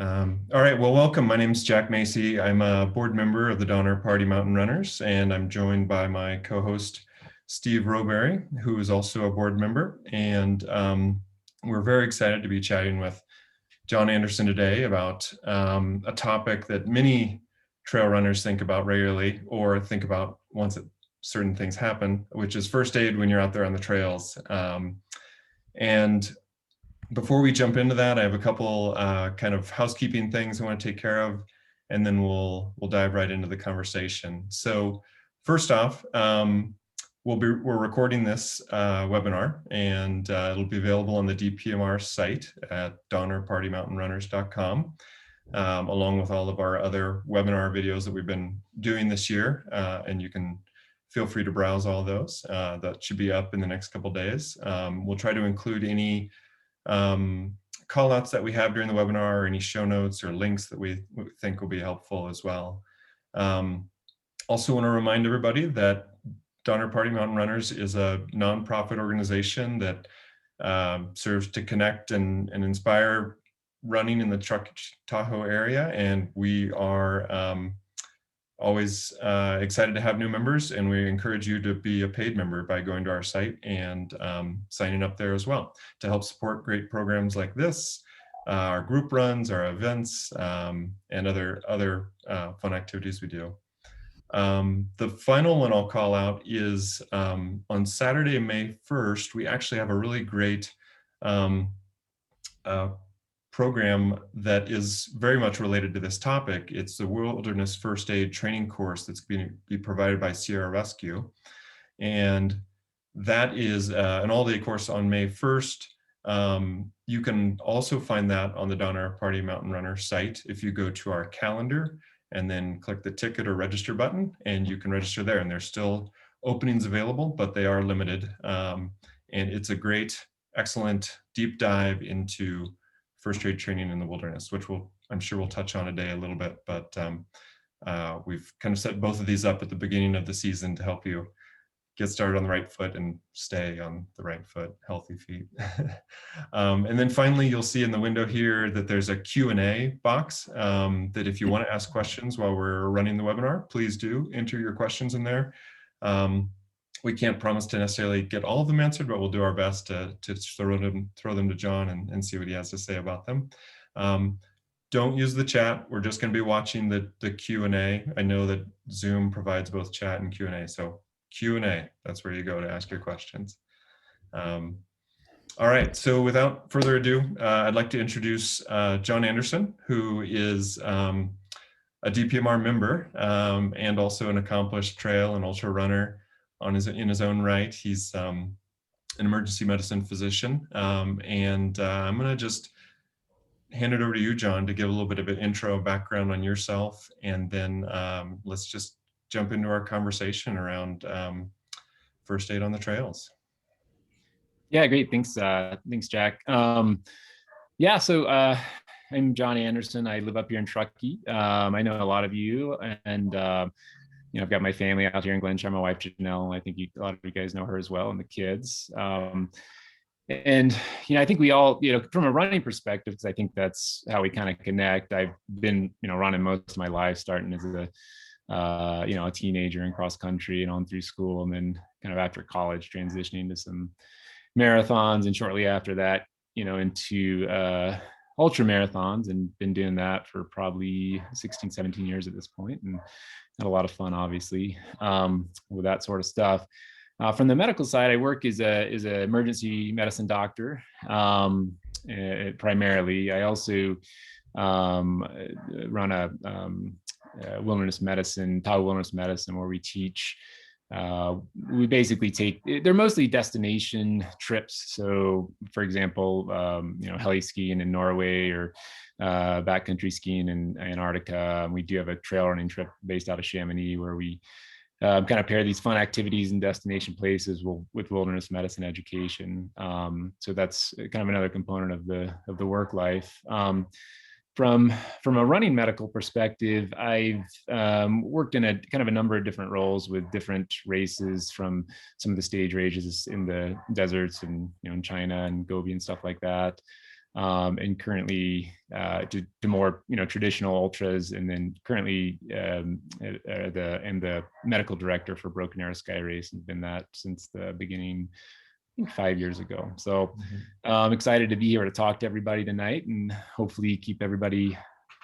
All right, well, welcome. My name is Jack Macy. I'm a board member of the Donner Party Mountain Runners, and I'm joined by my co-host, Steve Rowbury, who is also a board member. And we're very excited to be chatting with John Anderson today about a topic that many trail runners think about regularly or think about once certain things happen, which is first aid when you're out there on the trails. And before we jump into that, I have a couple kind of housekeeping things I want to take care of, and then we'll dive right into the conversation. So first off, we're recording this webinar, and it'll be available on the DPMR site at donnerpartymountainrunners.com, along with all of our other webinar videos that we've been doing this year, and you can feel free to browse all those. That should be up in the next couple days. We'll try to include any call outs that we have during the webinar, or any show notes or links that we think will be helpful as well. Also want to remind everybody that Donner Party Mountain Runners is a nonprofit organization that serves to connect and inspire running in the Truckee Tahoe area, and we are always excited to have new members, and we encourage you to be a paid member by going to our site and signing up there as well to help support great programs like this, our group runs, our events, and other fun activities we do. The final one I'll call out is on Saturday, May 1st, we actually have a really great program that is very much related to this topic. It's the Wilderness First Aid Training course that's going to be provided by Sierra Rescue. And that is an all-day course on May 1st. You can also find that on the Donner Party Mountain Runner site if you go to our calendar and then click the ticket or register button, and you can register there. And there's still openings available, but they are limited. And it's a great, excellent deep dive into first aid training in the wilderness, which I'm sure we'll touch on today a little bit, but we've kind of set both of these up at the beginning of the season to help you get started on the right foot and stay on the right foot, healthy feet. And then finally, you'll see in the window here that there's a Q&A box that if you want to ask questions while we're running the webinar, please do enter your questions in there. We can't promise to necessarily get all of them answered, but we'll do our best to throw them to John and see what he has to say about them. Don't use the chat. We're just going to be watching the Q&A. I know that Zoom provides both chat and Q&A, so Q&A, that's where you go to ask your questions. All right, so without further ado, I'd like to introduce John Anderson, who is a DPMR member and also an accomplished trail and ultra runner in his own right. He's an emergency medicine physician, and I'm going to just hand it over to you, John, to give a little bit of an intro background on yourself, and then let's just jump into our conversation around first aid on the trails. Yeah, great. Thanks, Jack. Yeah, so I'm John Anderson. I live up here in Truckee. I know a lot of you, and I've got my family out here in Glenshire, my wife Janelle. I think a lot of you guys know her as well, and the kids. And I think we all, from a running perspective, because I think that's how we kind of connect. I've been, running most of my life, starting as a teenager in cross country and on through school, and then kind of after college transitioning to some marathons, and shortly after that, into ultra marathons, and been doing that for probably 16, 17 years at this point, and had a lot of fun, obviously, with that sort of stuff. From the medical side, I work as an emergency medicine doctor, primarily. I also run a wilderness medicine, Tahoe wilderness medicine, where we teach. We basically they're mostly destination trips. So, for example, heli skiing in Norway, or backcountry skiing in Antarctica. We do have a trail running trip based out of Chamonix, where we kind of pair these fun activities and destination places with wilderness medicine education. So that's kind of another component of the work life. From a running medical perspective, I've worked in a kind of a number of different roles with different races, from some of the stage races in the deserts and in China and Gobi and stuff like that. and currently to more traditional ultras, and then currently the medical director for Broken Arrow Sky Race, and been that since the beginning, I think 5 years ago. So I'm excited to be here to talk to everybody tonight, and hopefully keep everybody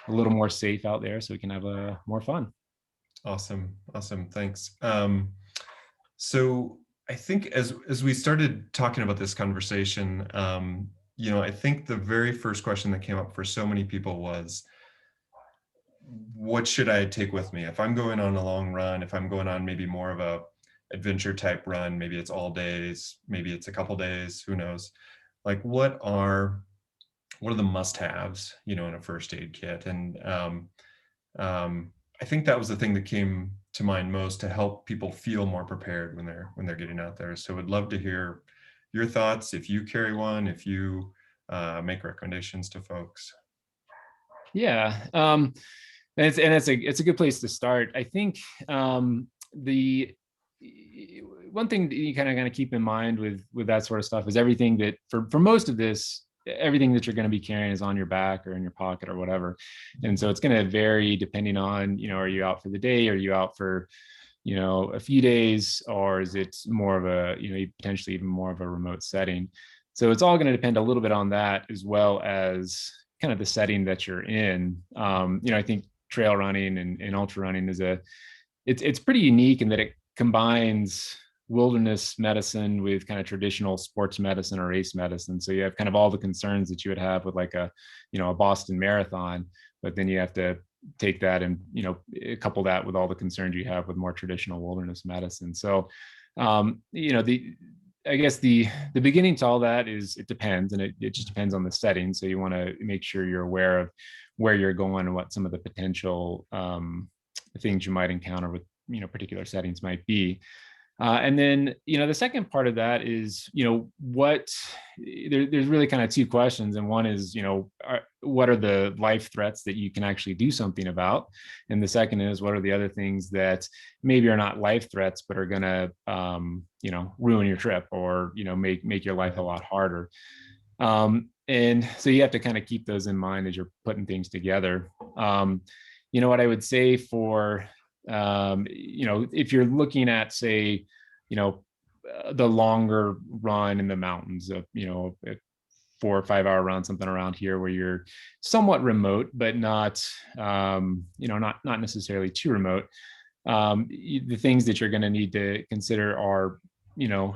a little more safe out there so we can have more fun. Awesome. Thanks. So I think as we started talking about this conversation, I think the very first question that came up for so many people was, what should I take with me? If I'm going on a long run, if I'm going on maybe more of a adventure type run, maybe it's all days, maybe it's a couple days, who knows? Like what are the must-haves, in a first aid kit? And I think that was the thing that came to mind most to help people feel more prepared when they're getting out there. So would love to hear your thoughts, if you carry one, if you make recommendations to folks. Yeah, and it's a good place to start. I think the one thing that you kind of keep in mind with that sort of stuff is everything that for most of this, everything that you're going to be carrying is on your back or in your pocket or whatever. And so it's going to vary depending on, are you out for the day? Are you out for, a few days, or is it more of a, potentially even more of a remote setting? So it's all going to depend a little bit on that, as well as kind of the setting that you're in. I think trail running and ultra running it's pretty unique in that it combines wilderness medicine with kind of traditional sports medicine or race medicine. So you have kind of all the concerns that you would have with like a Boston Marathon, but then you have to take that and, couple that with all the concerns you have with more traditional wilderness medicine. So, I guess the beginning to all that is it depends, and it just depends on the setting. So you want to make sure you're aware of where you're going and what some of the potential things you might encounter with particular settings might be. And then, the second part of that is, there's really kind of two questions. And one is, what are the life threats that you can actually do something about? And the second is, what are the other things that maybe are not life threats, but are going to, ruin your trip or, make your life a lot harder. And so you have to kind of keep those in mind as you're putting things together. What I would say for, if you're looking at, say, the longer run in the mountains of, a 4 or 5 hour run, something around here where you're somewhat remote, but not, not necessarily too remote. The things that you're going to need to consider are,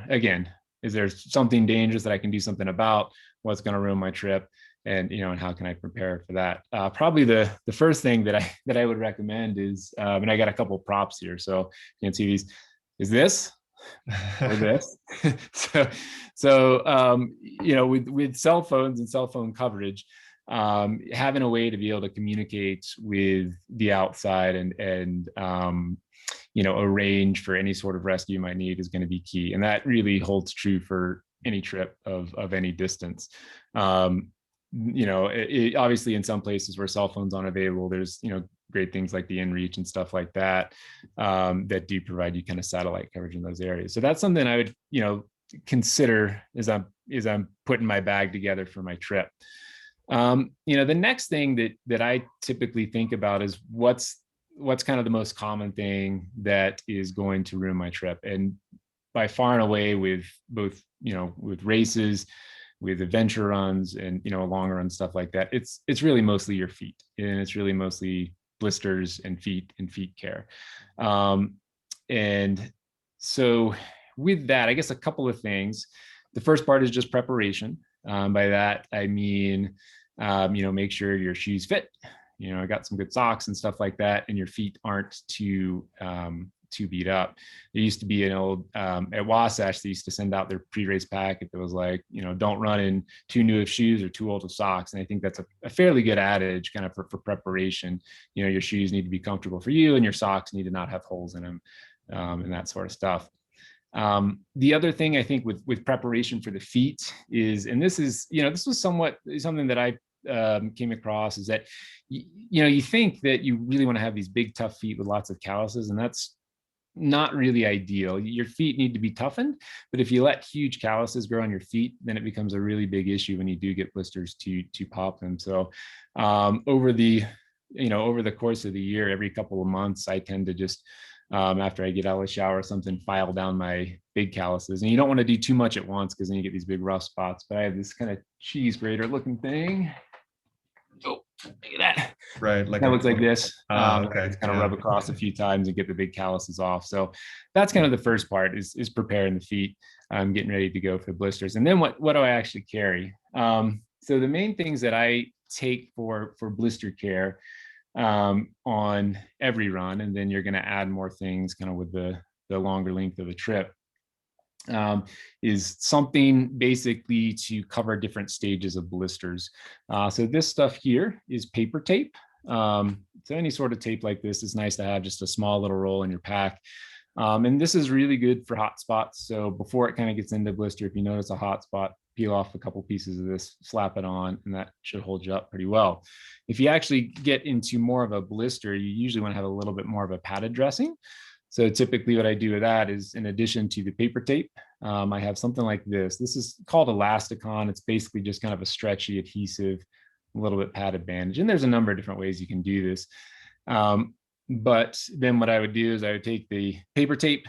again, is there something dangerous that I can do something about? What's going to ruin my trip? And and how can I prepare for that? Probably the first thing that I would recommend is, and I got a couple of props here, so you can see these. Is this or this? so with cell phones and cell phone coverage, having a way to be able to communicate with the outside and arrange for any sort of rescue you might need is going to be key, and that really holds true for any trip of any distance. Obviously in some places where cell phones aren't available, there's great things like the inReach and stuff like that that do provide you kind of satellite coverage in those areas. So that's something I would consider as I'm putting my bag together for my trip. The next thing that I typically think about is what's kind of the most common thing that is going to ruin my trip. And by far and away, with both with races, with adventure runs, and longer run stuff like that, it's really mostly your feet, and it's really mostly blisters and feet care. And so with that, I guess a couple of things. The first part is just preparation. By that I mean, make sure your shoes fit. I got some good socks and stuff like that, and your feet aren't too beat up. There used to be an old at Wasatch, they used to send out their pre-race packet that was like, don't run in too new of shoes or too old of socks. And I think that's a fairly good adage kind of for preparation. Your shoes need to be comfortable for you, and your socks need to not have holes in them, and that sort of stuff. The other thing I think with preparation for the feet is, and this was somewhat something that I came across, is that you think that you really want to have these big tough feet with lots of calluses, and that's not really ideal. Your feet need to be toughened, but if you let huge calluses grow on your feet, then it becomes a really big issue when you do get blisters to pop them. So over the course of the year, every couple of months, I tend to just after I get out of the shower or something, file down my big calluses. And you don't want to do too much at once because then you get these big rough spots. But I have this kind of cheese grater looking thing. Oh, look at that. Right. Like that looks like this. Okay. Kind of rub across a few times and get the big calluses off. So that's kind of the first part is preparing the feet, getting ready to go for blisters. And then what do I actually carry? So the main things that I take for blister care on every run, and then you're going to add more things kind of with the longer length of the trip, is something basically to cover different stages of blisters. So this stuff here is paper tape. So any sort of tape like this is nice to have, just a small little roll in your pack. And this is really good for hot spots. So before it kind of gets into blister, if you notice a hot spot, peel off a couple pieces of this, slap it on, and that should hold you up pretty well. If you actually get into more of a blister, you usually want to have a little bit more of a padded dressing. So typically what I do with that is, in addition to the paper tape, I have something like this. This is called Elasticon. It's basically just kind of a stretchy adhesive, a little bit padded bandage. And there's a number of different ways you can do this. But then what I would do is I would take the paper tape,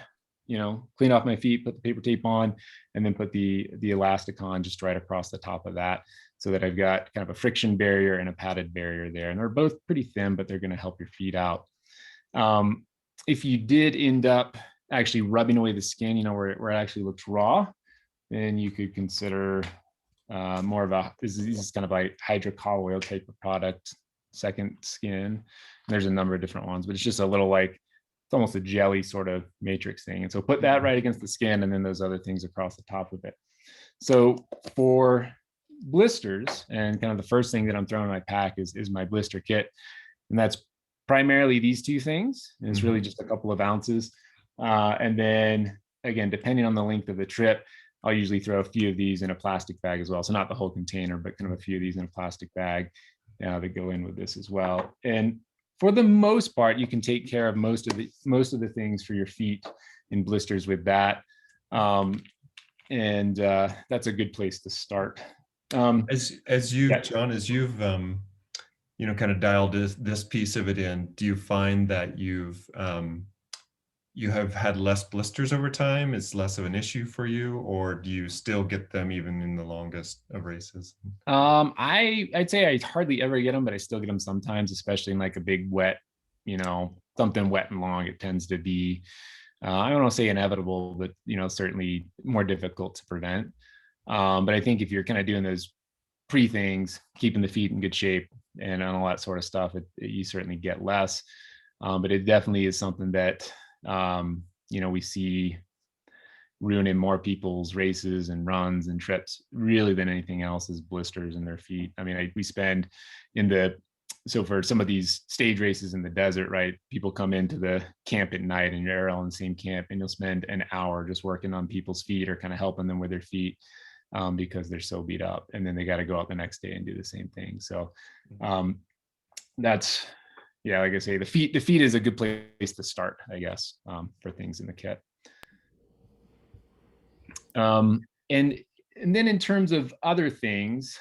clean off my feet, put the paper tape on, and then put the Elasticon just right across the top of that, so that I've got kind of a friction barrier and a padded barrier there. And they're both pretty thin, but they're going to help your feet out. If you did end up actually rubbing away the skin, where it actually looks raw, then you could consider more of this is kind of like hydrocolloid oil type of product, second skin. And there's a number of different ones, but it's just a little it's almost a jelly sort of matrix thing. And so put that right against the skin, and then those other things across the top of it. So for blisters, and kind of the first thing that I'm throwing in my pack is my blister kit. And that's primarily these two things. And it's really just a couple of ounces. And then again, depending on the length of the trip, I'll usually throw a few of these in a plastic bag as well. So not the whole container, but kind of a few of these in a plastic bag that go in with this as well. And for the most part, you can take care of most of the things for your feet in blisters with that. And that's a good place to start. John, as you've kind of dialed this piece of it in, do you find that you have had less blisters over time? It's less of an issue for you, or do you still get them even in the longest of races? I'd say I hardly ever get them, but I still get them sometimes, especially in like a big wet, something wet and long. It tends to be, I don't want to say inevitable, but certainly more difficult to prevent. But I think if you're kind of doing those things, keeping the feet in good shape and all that sort of stuff, you certainly get less. But it definitely is something that we see ruining more people's races and runs and trips really than anything else, is blisters in their feet. I mean, we spend so for some of these stage races in the desert, right? People come into the camp at night, and you're all in the same camp, and you'll spend an hour just working on people's feet or kind of helping them with their feet because they're so beat up, and then they got to go out the next day and do the same thing. So that's, like I say, the feet is a good place to start, I guess, for things in the kit. And then in terms of other things,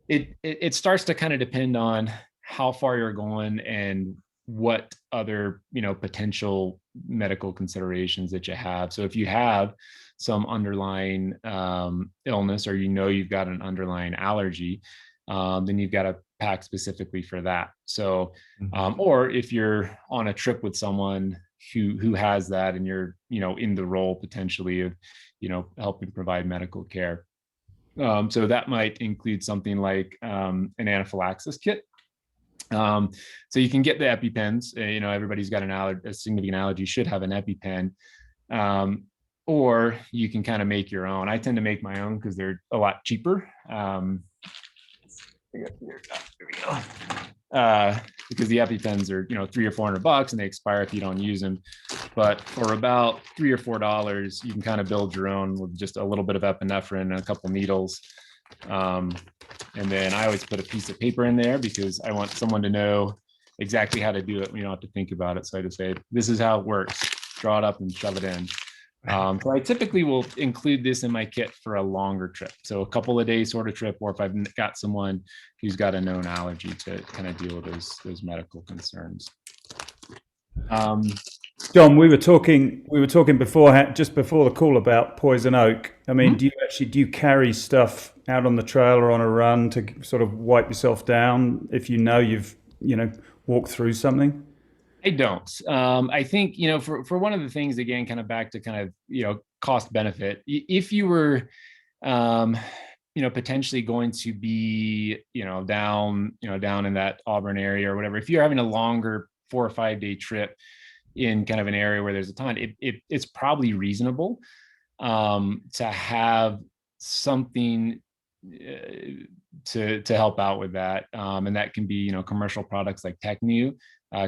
it starts to kind of depend on how far you're going and what other potential medical considerations that you have. So if you have some underlying illness, or you've got an underlying allergy, then you've got to pack specifically for that. So or if you're on a trip with someone who has that, and you're in the role potentially of helping provide medical care, so that might include something like an anaphylaxis kit. So you can get the EpiPens. Everybody's got a significant allergy should have an EpiPen, or you can kind of make your own. I tend to make my own because they're a lot cheaper. There we go. Because the EpiPens are $300 or $400, and they expire if you don't use them. But for about $3 or $4, you can kind of build your own with just a little bit of epinephrine and a couple needles. And then I always put a piece of paper in there because I want someone to know exactly how to do it. You don't have to think about it. So I just say, this is how it works. Draw it up and shove it in. So I typically will include this in my kit for a longer trip. So a couple of days sort of trip, or if I've got someone who's got a known allergy to kind of deal with those medical concerns. John, we were talking beforehand, just before the call, about poison oak. I mean, do you carry stuff out on the trail or on a run to sort of wipe yourself down if you've walked through something? I don't. I think, for one of the things, again, kind of back to kind of, cost benefit, if you were, potentially going to be, down in that Auburn area or whatever, if you're having a longer 4 or 5 day trip in kind of an area where there's a ton, it's probably reasonable to have something to help out with that. And that can be, commercial products like Technu.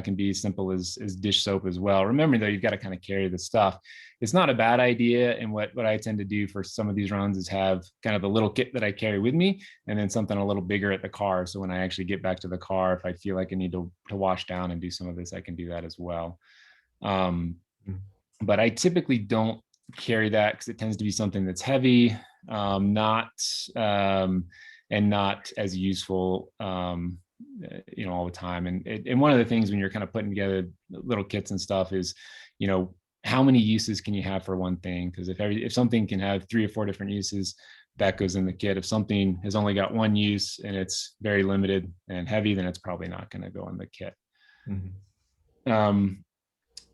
Can be as simple as dish soap as well. Remember though, you've got to kind of carry the stuff. It's not a bad idea. And what I tend to do for some of these runs is have kind of the little kit that I carry with me, and then something a little bigger at the car. So when I actually get back to the car, if I feel like I need to wash down and do some of this, I can do that as well. But I typically don't carry that because it tends to be something that's heavy, and not as useful, all the time. And one of the things when you're kind of putting together little kits and stuff is, how many uses can you have for one thing? Because if something can have 3 or 4 different uses, that goes in the kit. If something has only got one use and it's very limited and heavy, then it's probably not going to go in the kit.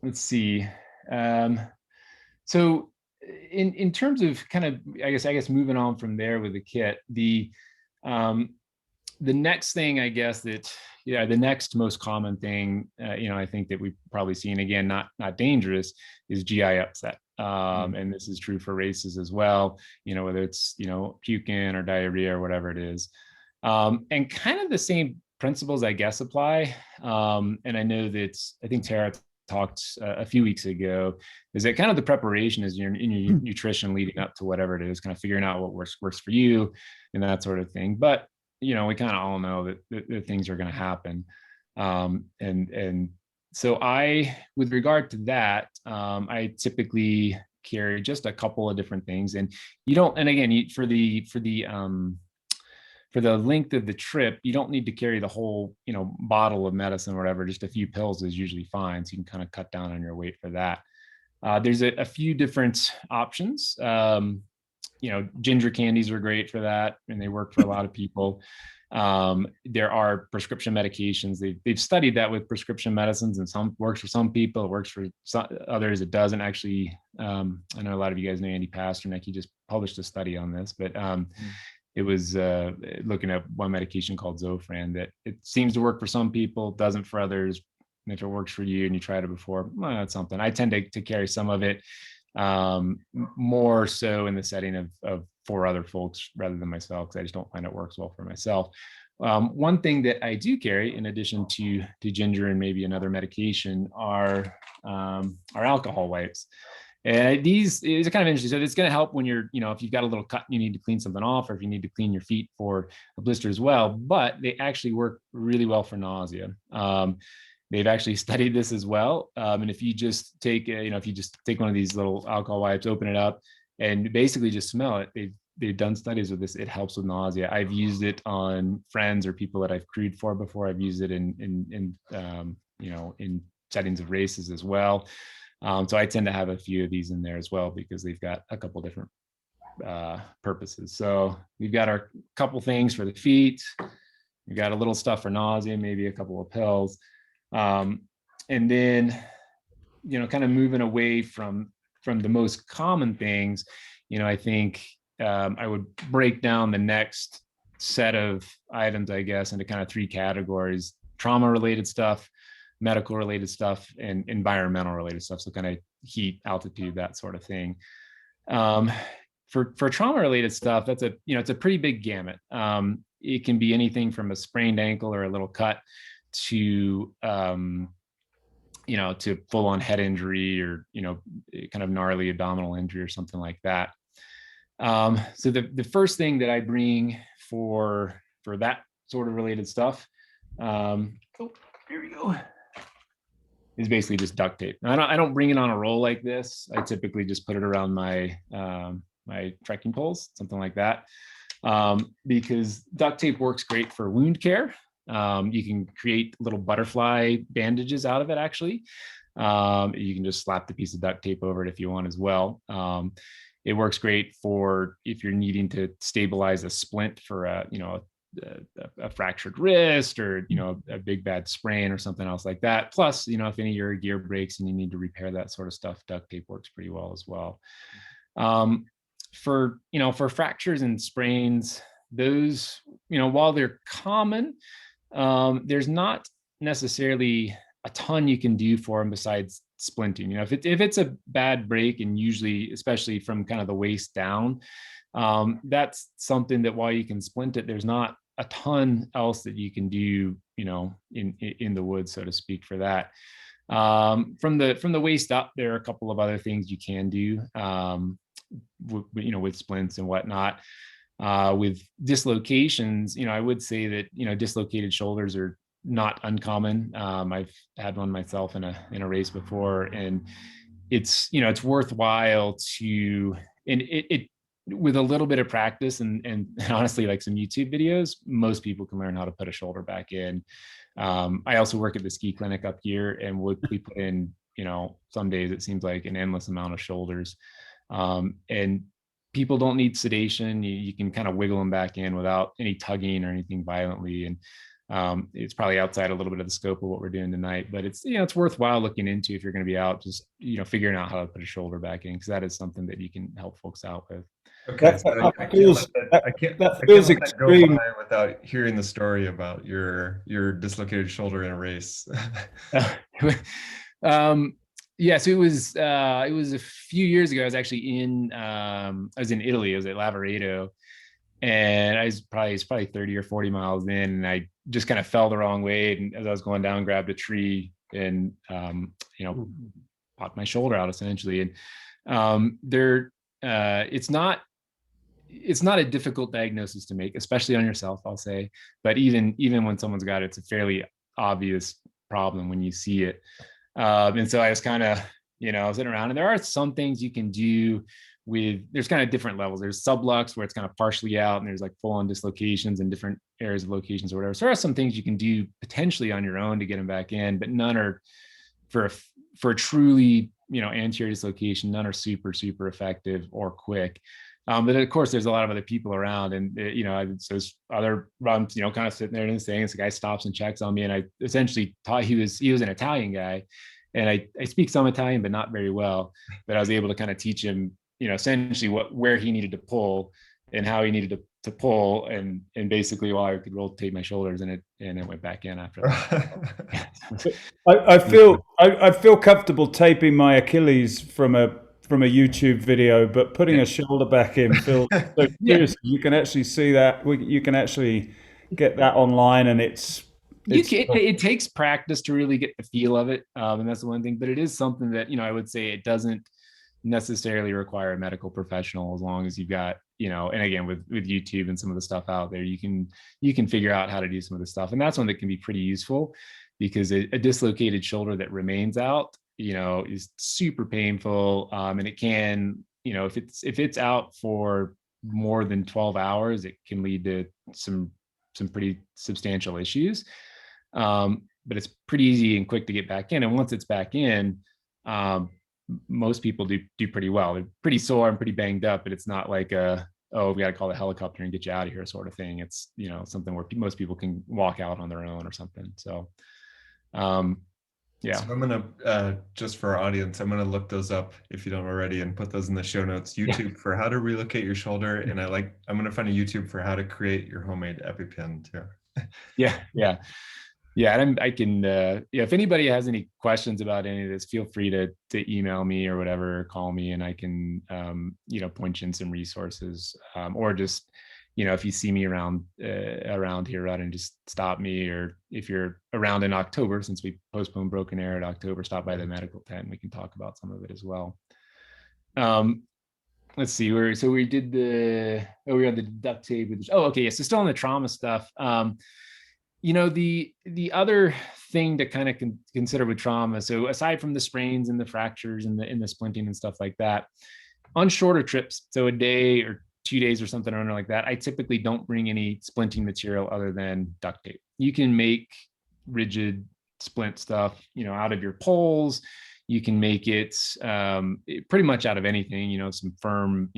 Let's see. So in terms of kind of, I guess moving on from there with the kit, the next thing, I guess the next most common thing, I think that we've probably seen, again, not dangerous, is GI upset. And this is true for races as well, whether it's, puking or diarrhea or whatever it is. And kind of the same principles, I guess, apply. And I know that, I think Tara talked a few weeks ago, is that kind of the preparation is in your nutrition leading up to whatever it is, kind of figuring out what works for you and that sort of thing. But we kind of all know that things are going to happen. And so with regard to that, I typically carry just a couple of different things, and again, for the length of the trip, you don't need to carry the whole, bottle of medicine or whatever. Just a few pills is usually fine. So you can kind of cut down on your weight for that. There's a few different options. Ginger candies are great for that, and they work for a lot of people. There are prescription medications. They've studied that with prescription medicines, and some works for some people, it works for others, it doesn't actually. I know a lot of you guys know Andy Pasternak. He just published a study on this, but it was looking at one medication called Zofran that it seems to work for some people, doesn't for others. And if it works for you and you tried it before, well, that's something. I tend to carry some of it, more so in the setting of for other folks rather than myself, because I just don't find it works well for myself. One thing that I do carry, in addition to ginger and maybe another medication, are alcohol wipes. And these is kind of interesting. So it's going to help when you're, if you've got a little cut and you need to clean something off, or if you need to clean your feet for a blister as well. But they actually work really well for nausea. They've actually studied this as well. And if you just take, one of these little alcohol wipes, open it up, and basically just smell it, they've done studies with this. It helps with nausea. I've used it on friends or people that I've crewed for before. I've used it in settings of races as well. So I tend to have a few of these in there as well, because they've got a couple different purposes. So we've got our couple things for the feet. We've got a little stuff for nausea, maybe a couple of pills. And then, kind of moving away from the most common things, I think I would break down the next set of items, I guess, into kind of 3 categories: trauma-related stuff, medical related stuff, and environmental related stuff. So kind of heat, altitude, that sort of thing. For trauma related stuff, that's it's a pretty big gamut. It can be anything from a sprained ankle or a little cut to to full on head injury, or kind of gnarly abdominal injury or something like that. So the first thing that I bring for that sort of related stuff, Here we go. Is basically just duct tape. I don't bring it on a roll like this. I typically just put it around my my trekking poles, something like that, because duct tape works great for wound care. You can create little butterfly bandages out of it. Actually, you can just slap the piece of duct tape over it if you want as well. It works great for if you're needing to stabilize a splint for a fractured wrist, or a big bad sprain or something else like that. Plus, if any of your gear breaks and you need to repair that sort of stuff, duct tape works pretty well as well. For fractures and sprains, those, while they're common, there's not necessarily a ton you can do for them besides splinting. If it's a bad break, and usually, especially from kind of the waist down, that's something that while you can splint it, there's not a ton else that you can do, in the woods, so to speak, for that. From the waist up, there are a couple of other things you can do, with splints and whatnot. With dislocations, I would say that, dislocated shoulders are not uncommon. I've had one myself in a race before, and it's worthwhile to, and it with a little bit of practice and honestly, like some YouTube videos, most people can learn how to put a shoulder back in. I also work at the ski clinic up here, and we put in, some days it seems like an endless amount of shoulders. And people don't need sedation. You can kind of wiggle them back in without any tugging or anything violently. And it's probably outside a little bit of the scope of what we're doing tonight, but it's, it's worthwhile looking into if you're going to be out, just, figuring out how to put a shoulder back in, because that is something that you can help folks out with. Okay, so I can't let that go by without hearing the story about your dislocated shoulder in a race. Yeah, so it was a few years ago. I was actually in Italy. I was at Lavaredo, and I was probably 30 or 40 miles in, and I just kind of fell the wrong way, and as I was going down, grabbed a tree and popped my shoulder out essentially. And it's not a difficult diagnosis to make, especially on yourself, I'll say. But even when someone's got it, it's a fairly obvious problem when you see it. And so I was kind of, sitting around, and there are some things you can do there's kind of different levels. There's sublux where it's kind of partially out, and there's like full on dislocations in different areas of locations or whatever. So there are some things you can do potentially on your own to get them back in, but none are for a truly, anterior dislocation, none are super, super effective or quick. But of course, there's a lot of other people around, and so other runs, kind of sitting there and saying, the guy stops and checks on me, and I essentially taught he was an Italian guy, and I speak some Italian, but not very well. But I was able to kind of teach him, essentially where he needed to pull and how he needed to pull, and basically while I could rotate my shoulders, and it went back in after that. I feel comfortable taping my Achilles from a YouTube video, but putting a shoulder back in feels so serious. You can actually see that. You can actually get that online, and it takes practice to really get the feel of it, and that's the one thing. But it is something that I would say it doesn't necessarily require a medical professional, as long as you've got and again with YouTube and some of the stuff out there, you can figure out how to do some of the stuff, and that's one that can be pretty useful, because a dislocated shoulder that remains out is super painful, and it can if it's out for more than 12 hours, it can lead to some pretty substantial issues, but it's pretty easy and quick to get back in, and once it's back in, most people do pretty well. They're pretty sore and pretty banged up, but it's not like we got to call the helicopter and get you out of here sort of thing. It's something where most people can walk out on their own or something. So yeah. So I'm gonna just for our audience, I'm gonna look those up if you don't already, and put those in the show notes. YouTube for how to relocate your shoulder, and I'm gonna find a YouTube for how to create your homemade EpiPen too. Yeah, and I can if anybody has any questions about any of this, feel free to email me or whatever, or call me, and I can point you in some resources, or just if you see me around here, rather than just stop me, or if you're around in October, since we postponed Broken Arrow to October, stop by the medical tent. We can talk about some of it as well. Let's see, we did we had the duct tape. So still on the trauma stuff. The other thing to kind of consider with trauma. So aside from the sprains and the fractures and the splinting and stuff like that, on shorter trips, so a day or 2 days or something or like that, I typically don't bring any splinting material other than duct tape. You can make rigid splint stuff, out of your poles. You can make it pretty much out of anything, some firm,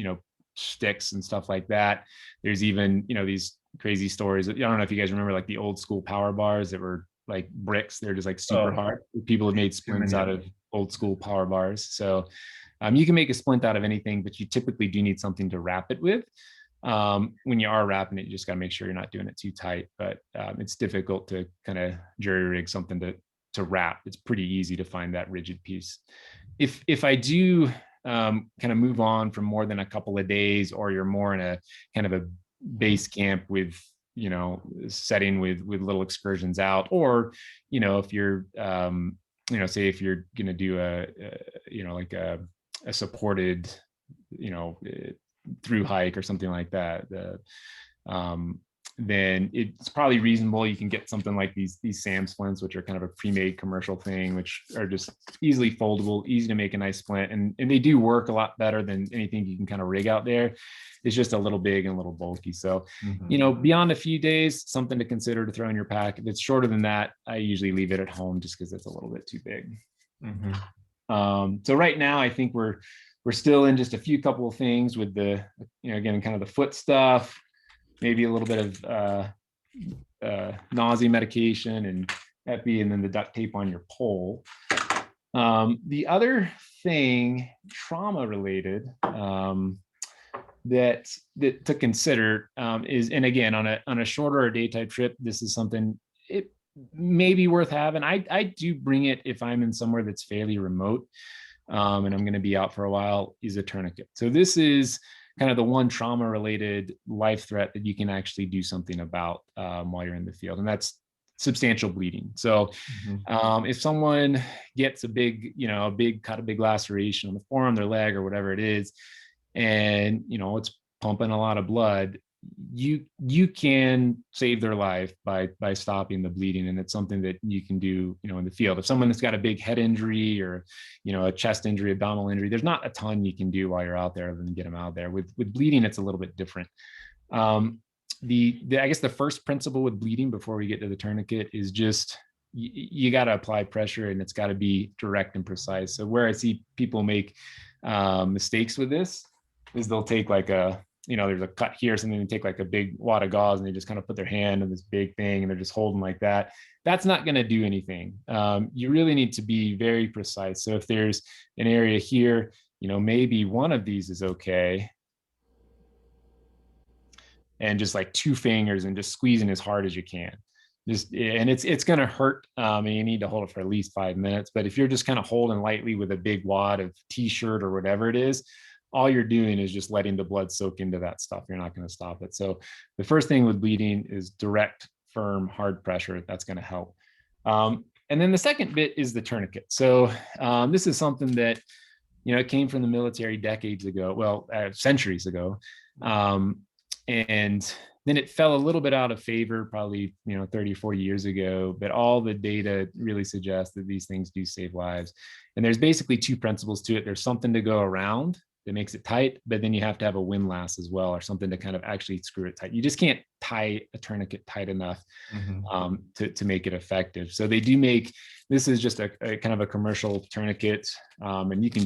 sticks and stuff like that. There's even, these crazy stories. I don't know if you guys remember like the old school power bars that were like bricks. They're just like super hard. People have made splints out of old school power bars. So you can make a splint out of anything, but you typically do need something to wrap it with. When you are wrapping it, you just got to make sure you're not doing it too tight, but it's difficult to kind of jury rig something to wrap. It's pretty easy to find that rigid piece. If I do kind of move on from more than a couple of days, or you're more in a kind of a base camp with, setting with little excursions out, or, if you're, say if you're going to do like a supported, through hike or something like that, then it's probably reasonable. You can get something like these SAM splints, which are kind of a pre-made commercial thing, which are just easily foldable, easy to make a nice splint. And they do work a lot better than anything you can kind of rig out there. It's just a little big and a little bulky. So, beyond a few days, something to consider to throw in your pack. If it's shorter than that, I usually leave it at home just because it's a little bit too big. So right now, I think we're still in just a few couple of things with the, again, kind of the foot stuff, maybe a little bit of nausea medication and epi, and then the duct tape on your pole. The other thing, trauma related, that to consider is, and again, on a shorter or day type trip, this is something it may be worth having. I do bring it if I'm in somewhere that's fairly remote, and I'm going to be out for a while, is a tourniquet. So this is kind of the one trauma related life threat that you can actually do something about while you're in the field, and that's substantial bleeding. So if someone gets a big laceration on the forearm, their leg, or whatever it is, and it's pumping a lot of blood, you can save their life by stopping the bleeding. And it's something that you can do, in the field. If someone has got a big head injury or, a chest injury, abdominal injury, there's not a ton you can do while you're out there other than get them out there. With bleeding, it's a little bit different. I guess the first principle with bleeding before we get to the tourniquet is just, you got to apply pressure, and it's got to be direct and precise. So where I see people make mistakes with this is they'll take like there's a cut here, something, they take like a big wad of gauze and they just kind of put their hand on this big thing and they're just holding like that. That's not going to do anything. You really need to be very precise. So if there's an area here, maybe one of these is okay, and just like 2 fingers and just squeezing as hard as you can. And it's going to hurt, and you need to hold it for at least 5 minutes. But if you're just kind of holding lightly with a big wad of t-shirt or whatever it is, all you're doing is just letting the blood soak into that stuff. You're not going to stop it. So the first thing with bleeding is direct, firm, hard pressure. That's going to help. And then the second bit is the tourniquet. So this is something that, it came from the military decades ago, well, centuries ago. And then it fell a little bit out of favor, probably, 30 or 40 years ago, but all the data really suggests that these things do save lives. And there's basically 2 principles to it. There's something to go around that makes it tight, but then you have to have a windlass as well, or something to kind of actually screw it tight. You just can't tie a tourniquet tight enough to make it effective. So they do make, this is just a kind of a commercial tourniquet, and you can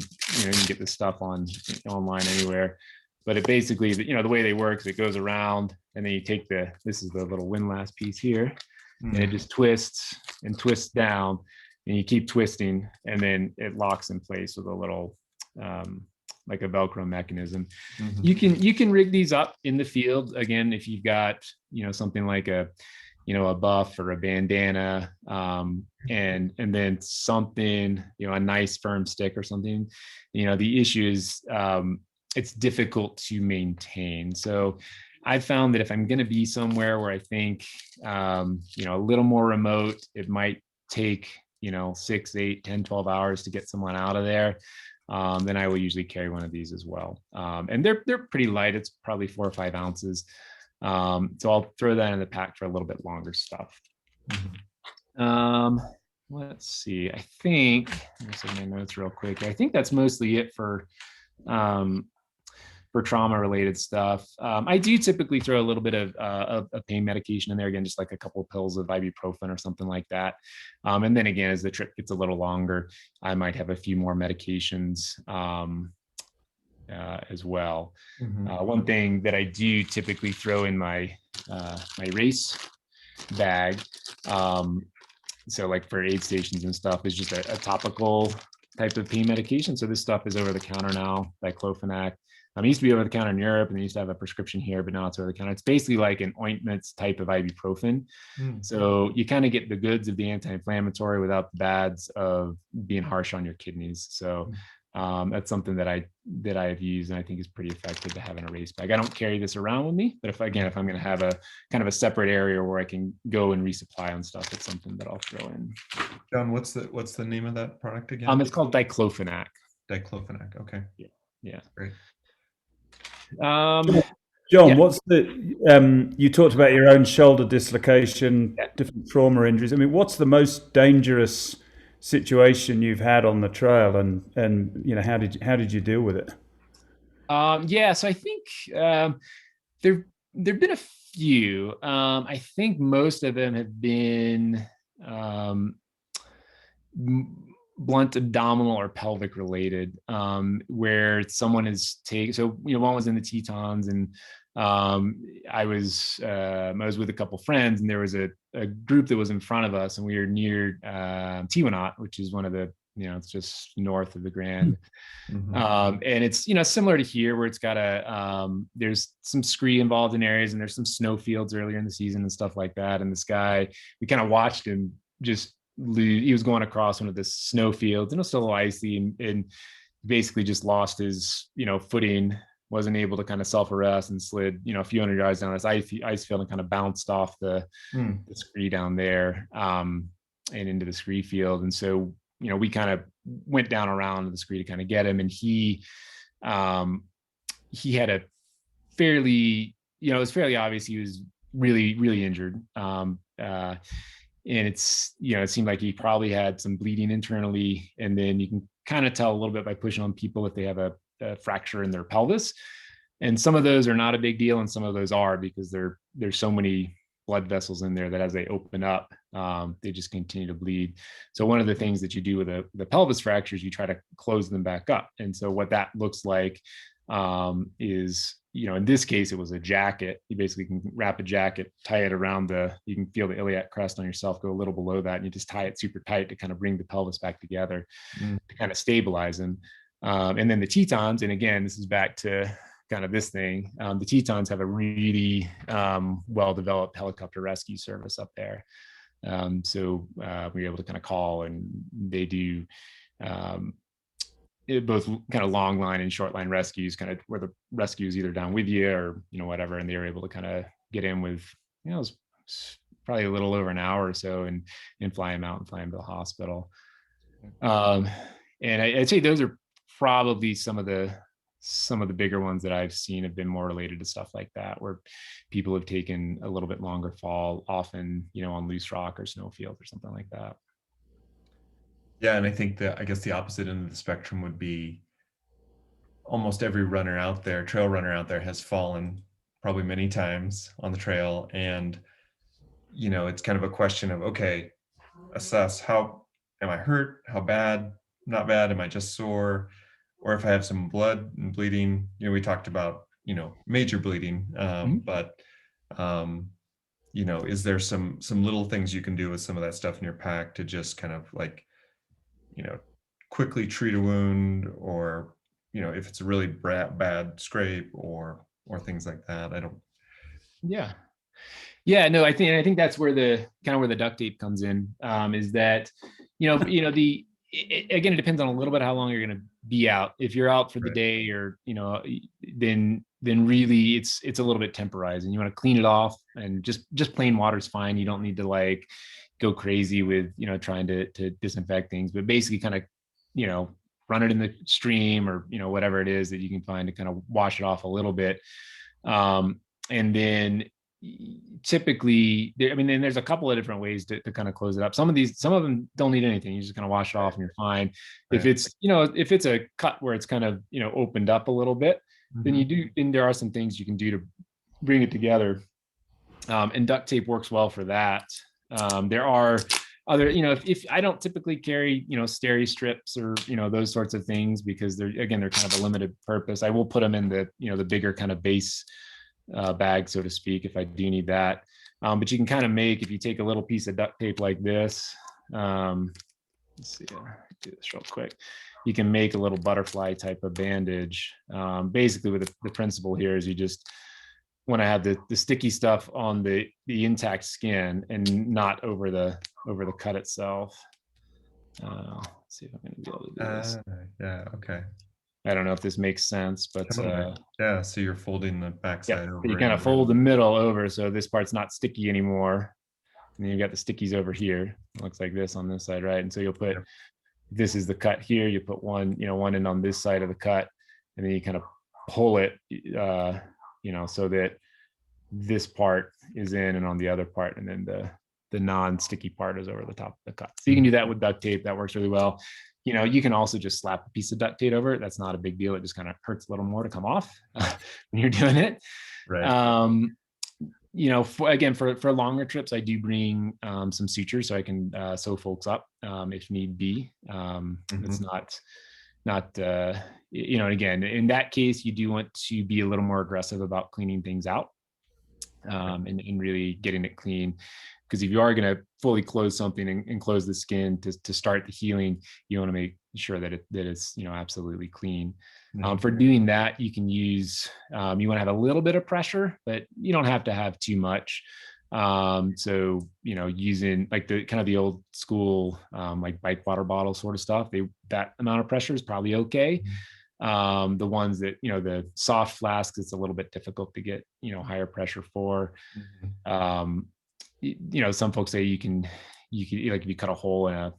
get this stuff online anywhere. But it basically, the way they work is it goes around, and then you take this is the little windlass piece here, and it just twists and twists down, and you keep twisting, and then it locks in place with a little, like a Velcro mechanism. You can rig these up in the field. Again, if you've got, something like a buff or a bandana, and then something, a nice firm stick or something, the issue is, it's difficult to maintain. So I've found that if I'm going to be somewhere where I think, a little more remote, it might take, 6, 8, 10, 12 hours to get someone out of there. Then I will usually carry one of these as well. And they're pretty light. It's probably 4 or 5 ounces. So I'll throw that in the pack for a little bit longer stuff. let's see. I think, let me see my notes real quick. I think that's mostly it for trauma related stuff. I do typically throw a little bit of pain medication in there, again, just like a couple of pills of ibuprofen or something like that. And then again, as the trip gets a little longer, I might have a few more medications as well. One thing that I do typically throw in my race bag, so like for aid stations and stuff, is just a topical type of pain medication. So this stuff is over the counter now, diclofenac. It used to be over the counter in Europe, and they used to have a prescription here, but now it's over the counter. It's basically like an ointment type of ibuprofen. So you kind of get the goods of the anti-inflammatory without the bads of being harsh on your kidneys. So that's something that I've used, and I think is pretty effective to have in a race bag. I don't carry this around with me, but if I'm going to have a kind of a separate area where I can go and resupply on stuff, it's something that I'll throw in. John, what's the name of that product again? It's called diclofenac. Diclofenac. Okay. Yeah. Great. John, yeah. what's you talked about your own shoulder dislocation, different trauma injuries. I mean, what's the most dangerous situation you've had on the trail, and you know, how did you deal with it? So I think there've been a few. I think most of them have been blunt abdominal or pelvic related, where someone is taking. So one was in the Tetons, and I was with a couple friends, and there was a group that was in front of us, and we were near Tiwanaut, which is one of the, it's just north of the Grand. And it's, similar to here, where it's got there's some scree involved in areas, and there's some snow fields earlier in the season and stuff like that. And this guy, we kind of watched him just leave. He was going across one of the snow fields, and it was still icy, and basically just lost his, footing, wasn't able to kind of self-arrest, and slid, a few hundred yards down this ice field, and kind of bounced off the scree down there, and into the scree field. And so, we kind of went down around the scree to kind of get him. And he had a fairly, it was fairly obvious he was really, really injured. And it's, it seemed like he probably had some bleeding internally. And then you can kind of tell a little bit by pushing on people if they have a fracture in their pelvis. And some of those are not a big deal, and some of those are, because there's so many blood vessels in there that as they open up, they just continue to bleed. So one of the things that you do with the pelvis fractures, you try to close them back up. And so what that looks like is, in this case, it was a jacket. You basically can wrap a jacket, tie it around you can feel the iliac crest on yourself, go a little below that, and you just tie it super tight to kind of bring the pelvis back together to kind of stabilize them. And then the Tetons, and again, this is back to kind of this thing, the Tetons have a really well-developed helicopter rescue service up there. So we were able to kind of call, and they do both kind of long line and short line rescues, kind of where the rescue is either down with you or, whatever. And they were able to kind of get in with, it was probably a little over an hour or so, and fly him out and fly him to the hospital. And I'd say those are probably some of the bigger ones that I've seen have been more related to stuff like that, where people have taken a little bit longer fall, often, on loose rock or snowfield or something like that. Yeah, and I think I guess the opposite end of the spectrum would be almost every trail runner out there has fallen probably many times on the trail. And, it's kind of a question of, okay, assess how, am I hurt? How bad? Not bad? Am I just sore? Or if I have some blood and bleeding, we talked about, major bleeding, but, is there some little things you can do with some of that stuff in your pack to just kind of like, quickly treat a wound, or, if it's a really bad scrape or things like that. No, I think that's where the duct tape comes in, is that, again, it depends on a little bit how long you're going to be out. If you're out for the day, or, then really it's a little bit temporizing. You want to clean it off, and just plain water is fine. You don't need to like go crazy with, trying to disinfect things, but basically kind of, run it in the stream, or, whatever it is that you can find to kind of wash it off a little bit. And then, typically, I mean, then there's a couple of different ways to kind of close it up. Some of them don't need anything. You just kind of wash it off and you're fine. If it's, if it's a cut where it's kind of, opened up a little bit, then there are some things you can do to bring it together. And duct tape works well for that. There are other, if I don't typically carry, steri strips or, those sorts of things, because they're kind of a limited purpose. I will put them in the, the bigger kind of base bag, so to speak, if I do need that. But you can kind of make, if you take a little piece of duct tape like this, let's see, I'll do this real quick. You can make a little butterfly type of bandage. Basically, with the principle here is you just want to have the sticky stuff on the intact skin and not over the cut itself. Let's see if I'm going to be able to do this. Yeah. Okay. I don't know if this makes sense, but yeah. So you're folding the backside over. You kind of fold the middle over, so this part's not sticky anymore. And then you got the stickies over here. It looks like this on this side, right? And so you'll put, this is the cut here. You put one in on this side of the cut, and then you kind of pull it, so that this part is in and on the other part, and then the non-sticky part is over the top of the cut. So you can do that with duct tape. That works really well. You can also just slap a piece of duct tape over it. That's not a big deal. It just kind of hurts a little more to come off when you're doing it. Right. For longer trips, I do bring some sutures so I can sew folks up if need be. It's not again, in that case, you do want to be a little more aggressive about cleaning things out and really getting it clean. Because if you are going to fully close something and close the skin to start the healing, you want to make sure that it's absolutely clean. For doing that, you can use you want to have a little bit of pressure, but you don't have to have too much. So using like the kind of the old school like bike water bottle sort of stuff, that amount of pressure is probably okay. The ones that the soft flasks, it's a little bit difficult to get higher pressure for. Some folks say you can like if you cut a hole in a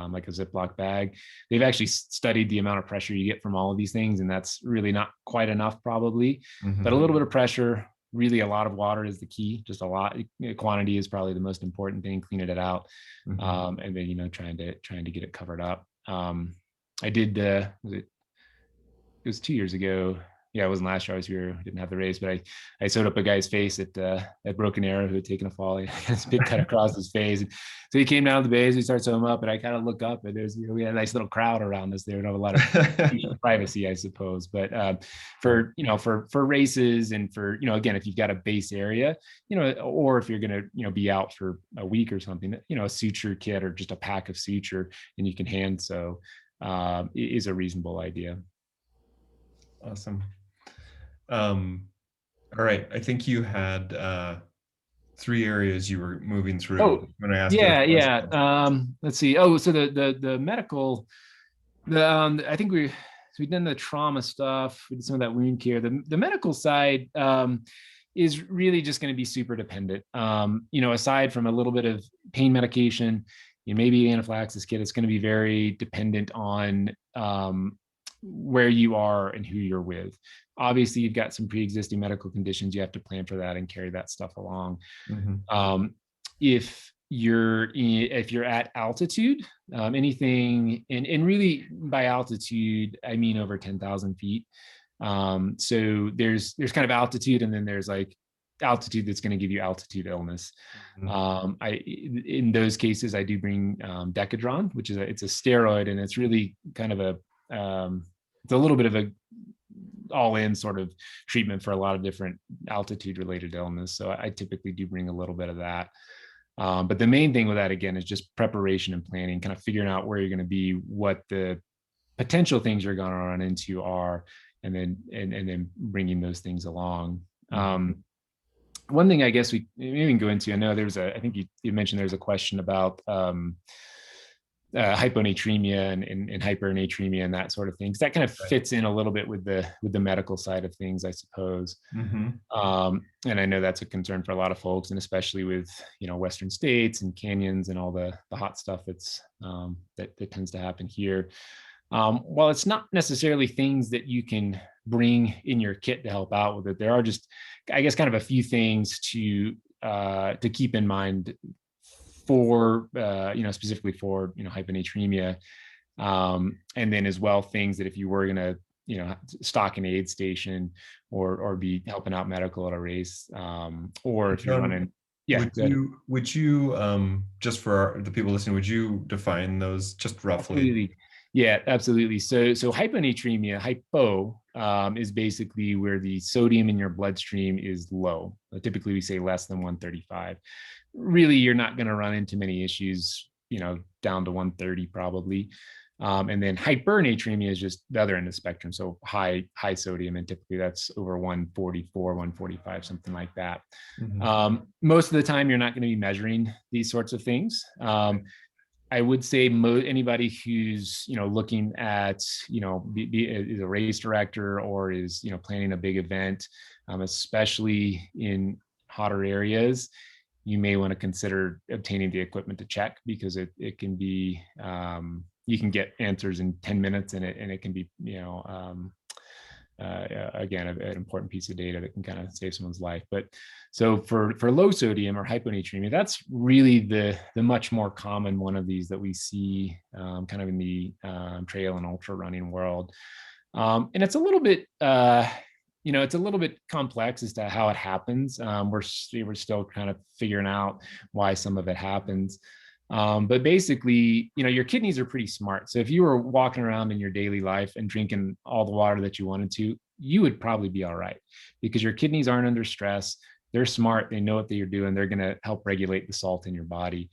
like a Ziploc bag, they've actually studied the amount of pressure you get from all of these things, and that's really not quite enough probably. But a little bit of pressure, really a lot of water is the key. Just a lot. Quantity is probably the most important thing, cleaning it out. And then trying to get it covered up. I did it was 2 years ago. Yeah, it wasn't last year. I was here. Didn't have the race, but I sewed up a guy's face at Broken Arrow who had taken a fall. He had this big cut across his face. And so he came down to the base. We started sewing him up, and I kind of look up, and there's we had a nice little crowd around us. There, we don't have a lot of privacy, I suppose. But for races and for again, if you've got a base area, or if you're gonna be out for a week or something, a suture kit or just a pack of suture, and you can hand sew is a reasonable idea. Awesome. All right. I think you had 3 areas you were moving through. Oh, let's see. Oh, so the medical, I think we've done the trauma stuff. We did some of that wound care. The medical side is really just going to be super dependent. Aside from a little bit of pain medication, maybe anaphylaxis kit, it's going to be very dependent on where you are and who you're with. Obviously, you've got some pre-existing medical conditions. You have to plan for that and carry that stuff along. If you're at altitude, anything, and really by altitude, I mean over 10,000 feet. So there's kind of altitude, and then there's like altitude that's going to give you altitude illness. In those cases, I do bring Decadron, which is it's a steroid, and it's really kind of it's a little bit of a all-in sort of treatment for a lot of different altitude-related illness. So I typically do bring a little bit of that. But the main thing with that, again, is just preparation and planning, kind of figuring out where you're going to be, what the potential things you're going to run into are, and then bringing those things along. One thing I guess we can go into, I know I think you mentioned there's a question about hyponatremia and hypernatremia and that sort of thing, because that kind of fits in a little bit with the medical side of things, I suppose. And I know that's a concern for a lot of folks, and especially with Western states and canyons and all the hot stuff that tends to happen here. While it's not necessarily things that you can bring in your kit to help out with it, there are just, I guess, kind of a few things to keep in mind for specifically for hyponatremia, and then as well things that if you were going to stock an aid station or be helping out medical at a race, or if you're running. Yeah. Would you just for the people listening, would you define those just roughly? Absolutely. Yeah, absolutely. So hyponatremia, hypo, is basically where the sodium in your bloodstream is low. Typically we say less than 135. Really, you're not going to run into many issues, down to 130 probably. And then hypernatremia is just the other end of the spectrum. So high sodium, and typically that's over 144, 145, something like that. Mm-hmm. Most of the time, you're not going to be measuring these sorts of things. I would say anybody who's looking at is a race director or is planning a big event, especially in hotter areas, you may want to consider obtaining the equipment to check, because it can be you can get answers in 10 minutes, and it can be again an important piece of data that can kind of save someone's life. But so for low sodium or hyponatremia, that's really the much more common one of these that we see kind of in the trail and ultra running world, and it's a little bit it's a little bit complex as to how it happens. We're still kind of figuring out why some of it happens. But basically, your kidneys are pretty smart. So if you were walking around in your daily life and drinking all the water that you wanted to, you would probably be all right, because your kidneys aren't under stress. They're smart. They know what they're doing. They're going to help regulate the salt in your body.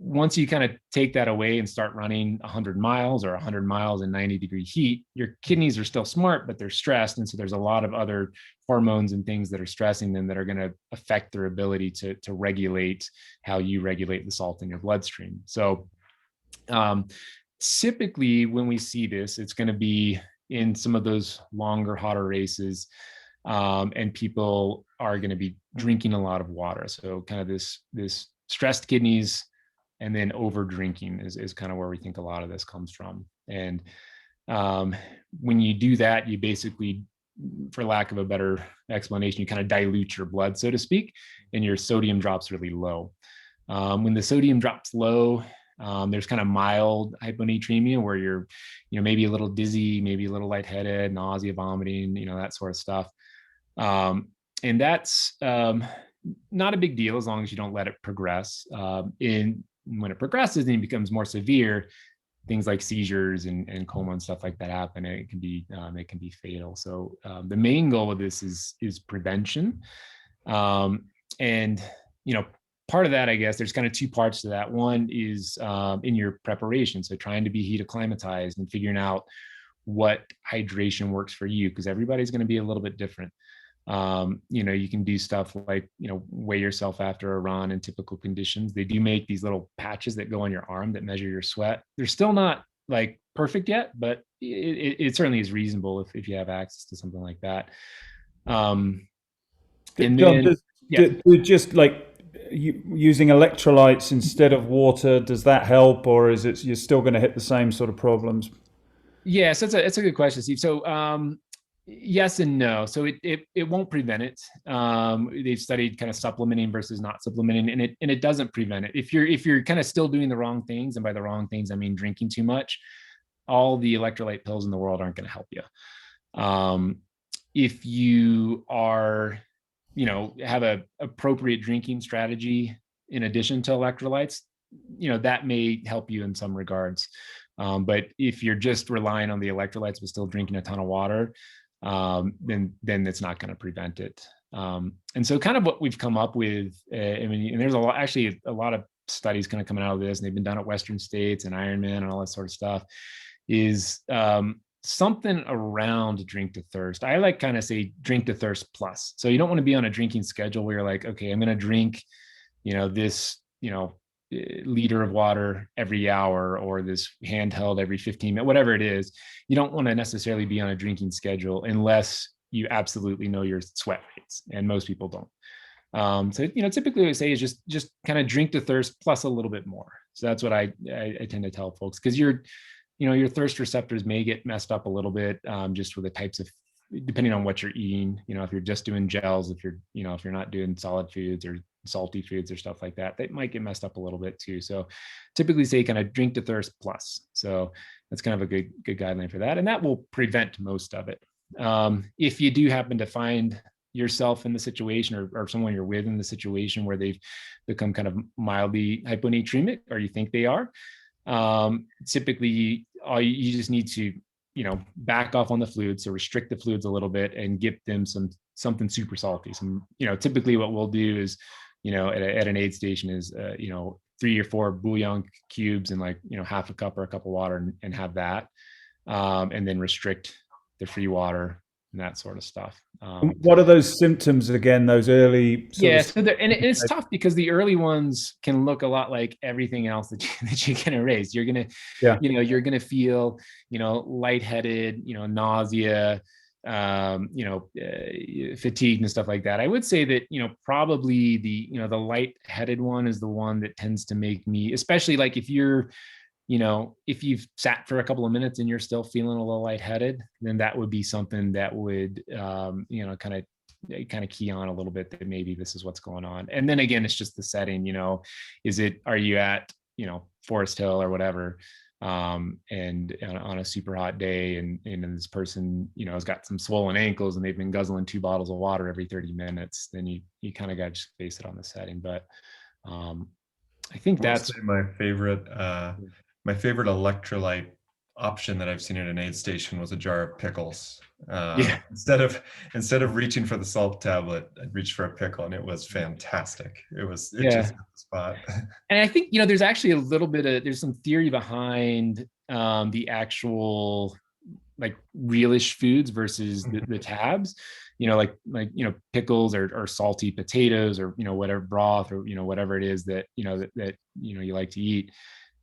Once you kind of take that away and start running 100 miles or 100 miles in 90-degree heat, your kidneys are still smart, but they're stressed. And so there's a lot of other hormones and things that are stressing them that are going to affect their ability to regulate how you regulate the salt in your bloodstream. So typically when we see this, it's going to be in some of those longer, hotter races, and people are going to be drinking a lot of water. So kind of this stressed kidneys, and then over drinking is kind of where we think a lot of this comes from. And when you do that, you basically, for lack of a better explanation, you kind of dilute your blood, so to speak, and your sodium drops really low. When the sodium drops low, there's kind of mild hyponatremia where you're, maybe a little dizzy, maybe a little lightheaded, nausea, vomiting, that sort of stuff. And that's not a big deal as long as you don't let it progress. When it progresses and it becomes more severe, things like seizures and coma and stuff like that happen, and it can be fatal. So the main goal of this is prevention. And part of that, I guess, there's kind of two parts to that. One is in your preparation, so trying to be heat acclimatized and figuring out what hydration works for you, because everybody's going to be a little bit different. You can do stuff like, weigh yourself after a run in typical conditions. They do make these little patches that go on your arm that measure your sweat. They're still not like perfect yet, but it certainly is reasonable if you have access to something like that. And John, just like using electrolytes instead of water, does that help, or is it you're still going to hit the same sort of problems? Yes, it's a good question, Steve. So yes and no. So it won't prevent it. They've studied kind of supplementing versus not supplementing, and it doesn't prevent it. If you're kind of still doing the wrong things, and by the wrong things I mean drinking too much, all the electrolyte pills in the world aren't going to help you. If you are, have a appropriate drinking strategy in addition to electrolytes, that may help you in some regards. But if you're just relying on the electrolytes but still drinking a ton of water, then it's not going to prevent it. And so kind of what we've come up with, and there's actually a lot of studies kind of coming out of this, and they've been done at Western States and Ironman and all that sort of stuff, is something around drink to thirst. I like kind of say drink to thirst plus. So you don't want to be on a drinking schedule where you're like, okay, I'm going to drink, this, liter of water every hour, or this handheld every 15 minutes, whatever it is. You don't want to necessarily be on a drinking schedule unless you absolutely know your sweat rates, and most people don't. So typically what I say is just kind of drink to thirst plus a little bit more. So that's what I tend to tell folks, because your thirst receptors may get messed up a little bit, just with the types of, depending on what you're eating. If you're just doing gels, if you're not doing solid foods or salty foods or stuff like that, that might get messed up a little bit too. So typically say kind of drink to thirst plus. So that's kind of a good guideline for that. And that will prevent most of it. If you do happen to find yourself in the situation, or someone you're with in the situation where they've become kind of mildly hyponatremic, or you think they are, typically you just need to, back off on the fluids. So restrict the fluids a little bit and give them something super salty. Typically what we'll do is, at an aid station is, 3 or 4 bouillon cubes and half a cup or a cup of water, and have that, and then restrict the free water and that sort of stuff. What are those symptoms again? Those early? So it's tough because the early ones can look a lot like everything else that you can erase. You're gonna, you're gonna feel, lightheaded, nausea, fatigue and stuff like that. I would say that, probably the lightheaded one is the one that tends to make me, especially like if you're, if you've sat for a couple of minutes and you're still feeling a little lightheaded, then that would be something that would, kind of key on a little bit that maybe this is what's going on. And then again, it's just the setting, are you at, Forest Hill or whatever, and on a super hot day, and this person, has got some swollen ankles and they've been guzzling 2 bottles of water every 30 minutes, then you kind of got to just base it on the setting. But I think that's my favorite electrolyte option that I've seen at an aid station was a jar of pickles. Instead of reaching for the salt tablet, I'd reach for a pickle, and it was fantastic. It just hit the spot. And I think, there's actually a little bit of, there's some theory behind the actual realish foods versus the tabs, pickles or salty potatoes, or, whatever broth, or, whatever it is that, that you like to eat.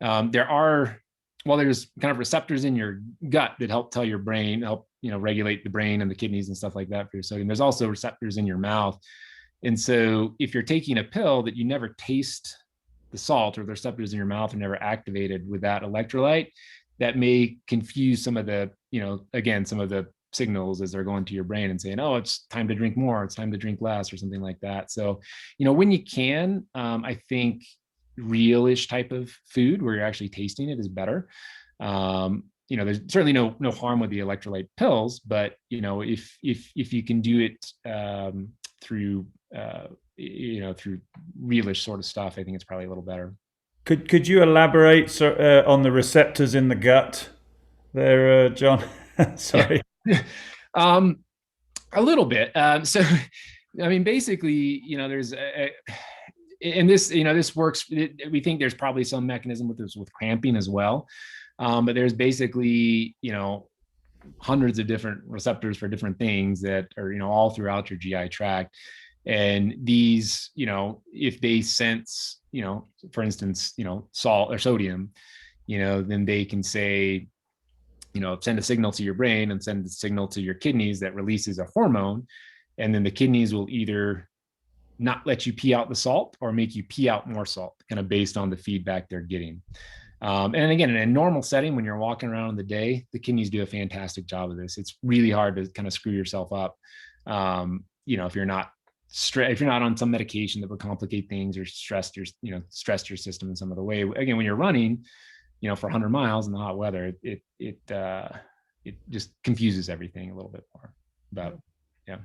There's kind of receptors in your gut that help tell your brain, regulate the brain and the kidneys and stuff like that for your sodium. There's also receptors in your mouth. And so if you're taking a pill that you never taste the salt, or the receptors in your mouth are never activated with that electrolyte, that may confuse some of the, some of the signals as they're going to your brain and saying, oh, it's time to drink more, it's time to drink less, or something like that. So, when you can, I think realish type of food where you're actually tasting it is better. There's certainly no harm with the electrolyte pills, but if you can do it through through realish sort of stuff, I think it's probably a little better. Could you elaborate on the receptors in the gut there, John? Sorry. A little bit. So, I mean, basically, there's and this works. We think there's probably some mechanism with cramping as well. But there's basically, hundreds of different receptors for different things that are, all throughout your GI tract. And these, if they sense, for instance, salt or sodium, then they can say, send a signal to your brain and send a signal to your kidneys that releases a hormone. And then the kidneys will either not let you pee out the salt or make you pee out more salt, kind of based on the feedback they're getting. And again, in a normal setting, when you're walking around in the day, the kidneys do a fantastic job of this. It's really hard to kind of screw yourself up. If you're not on some medication that would complicate things, or stressed your system in some other way. Again, when you're running, for 100 miles in the hot weather, it just confuses everything a little bit more. But yeah.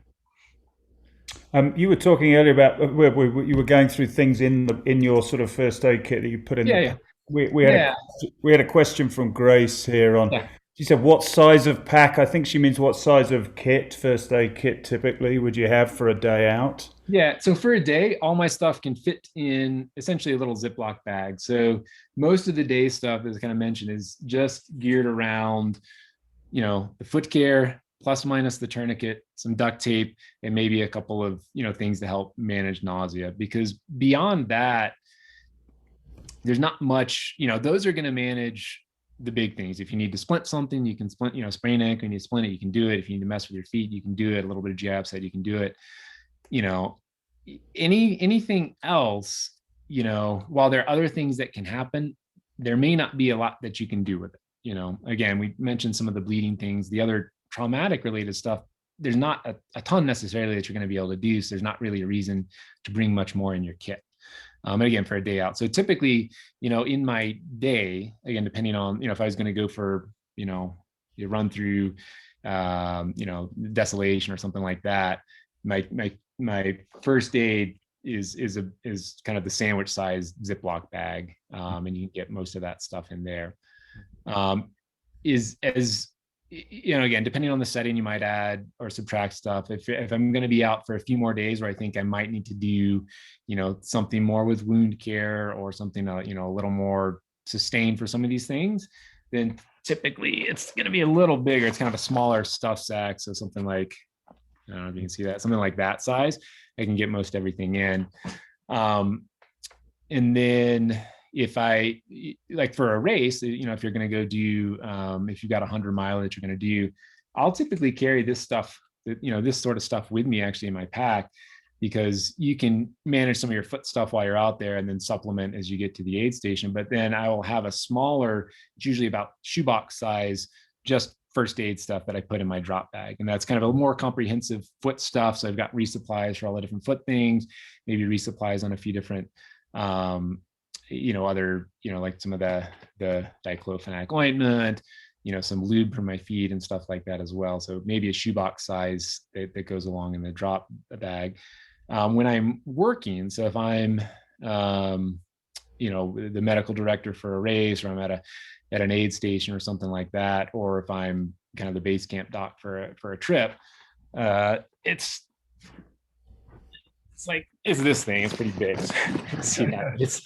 You were talking earlier about you were going through things in your sort of first aid kit that you put in. Yeah. We had a question from Grace here on. Yeah. She said, "What size of pack?" I think she means what size of kit, first aid kit, typically would you have for a day out? Yeah, so for a day, all my stuff can fit in essentially a little Ziploc bag. So most of the day stuff, as I kind of mentioned, is just geared around, the foot care, plus minus the tourniquet, some duct tape, and maybe a couple of, things to help manage nausea. Because beyond that, there's not much, those are going to manage the big things. If you need to splint something, you can splint, sprain ankle, you need to splint it, you can do it. If you need to mess with your feet, you can do it. A little bit of GI upset, you can do it. Anything else, while there are other things that can happen, there may not be a lot that you can do with it. again, we mentioned some of the bleeding things, the other traumatic related stuff, there's not a ton necessarily that you're going to be able to do. So there's not really a reason to bring much more in your kit. And again, for a day out. So typically, in my day, again, depending on, if I was going to go for, you run through, desolation or something like that, my first aid is kind of the sandwich size Ziploc bag. And you can get most of that stuff in there. Again, depending on the setting, you might add or subtract stuff. If I'm going to be out for a few more days where I think I might need to do, something more with wound care or something, a little more sustained for some of these things, then typically it's going to be a little bigger. It's kind of a smaller stuff sack. So something like, I don't know if you can see that, something like that size, I can get most everything in. And then if I, like for a race, if you're going to go do, if you've got 100-mile that you're going to do, I'll typically carry this stuff, this sort of stuff with me actually in my pack, because you can manage some of your foot stuff while you're out there and then supplement as you get to the aid station. But then I will have a smaller, it's usually about shoebox size, just first aid stuff that I put in my drop bag. And that's kind of a more comprehensive foot stuff. So I've got resupplies for all the different foot things, maybe resupplies on a few different, other, like some of the diclofenac ointment, some lube for my feet and stuff like that as well. So maybe a shoebox size that goes along in the drop bag. When I'm working, so if I'm, the medical director for a race, or I'm at an aid station or something like that, or if I'm kind of the base camp doc for a trip, it's this thing. It's pretty big. See that? It's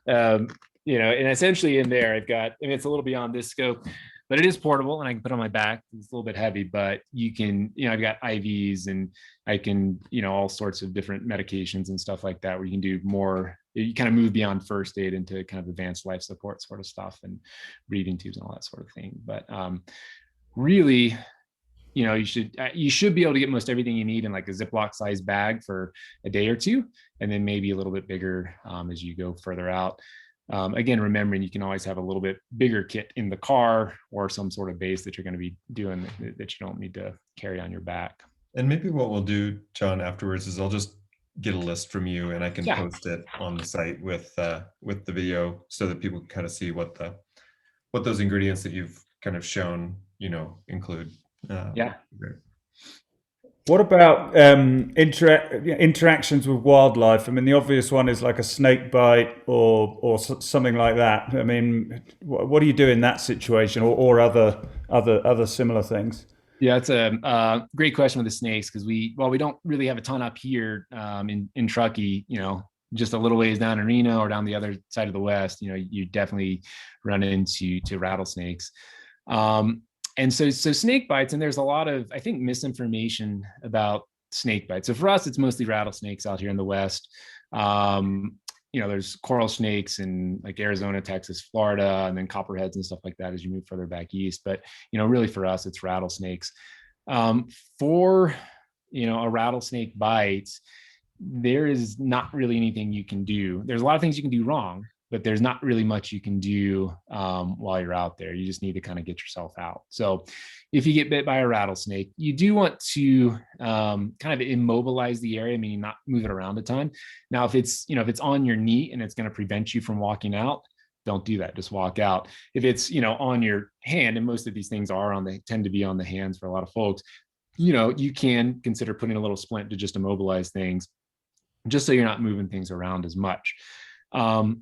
and essentially in there, I've got, it's a little beyond this scope, but it is portable and I can put it on my back. It's a little bit heavy, but you can, I've got IVs and I can, all sorts of different medications and stuff like that, where you can do more, you kind of move beyond first aid into kind of advanced life support sort of stuff and breathing tubes and all that sort of thing. But really, you should be able to get most everything you need in like a Ziploc size bag for a day or two, and then maybe a little bit bigger as you go further out. Again, remembering you can always have a little bit bigger kit in the car or some sort of base that you're going to be doing that you don't need to carry on your back. And maybe what we'll do, John, afterwards is I'll just get a list from you and I can post it on the site with the video so that people can kind of see what those ingredients that you've kind of shown, include. What about interactions with wildlife? I mean, the obvious one is like a snake bite or something like that. I mean, what do you do in that situation, or other similar things? Yeah, it's a great question with the snakes, because we don't really have a ton up here in Truckee, just a little ways down in Reno or down the other side of the West, you definitely run into rattlesnakes. And so snake bites, and there's a lot of, I think, misinformation about snake bites. So for us, it's mostly rattlesnakes out here in the West. There's coral snakes in like Arizona, Texas, Florida, and then copperheads and stuff like that as you move further back east. But, really for us, it's rattlesnakes. For, a rattlesnake bite, there is not really anything you can do. There's a lot of things you can do wrong, but there's not really much you can do while you're out there. You just need to kind of get yourself out. So if you get bit by a rattlesnake, you do want to kind of immobilize the area, meaning not move it around a ton. Now, if it's on your knee and it's going to prevent you from walking out, don't do that. Just walk out. If it's, on your hand, and most of these things tend to be on the hands for a lot of folks, you can consider putting a little splint to just immobilize things, just so you're not moving things around as much. So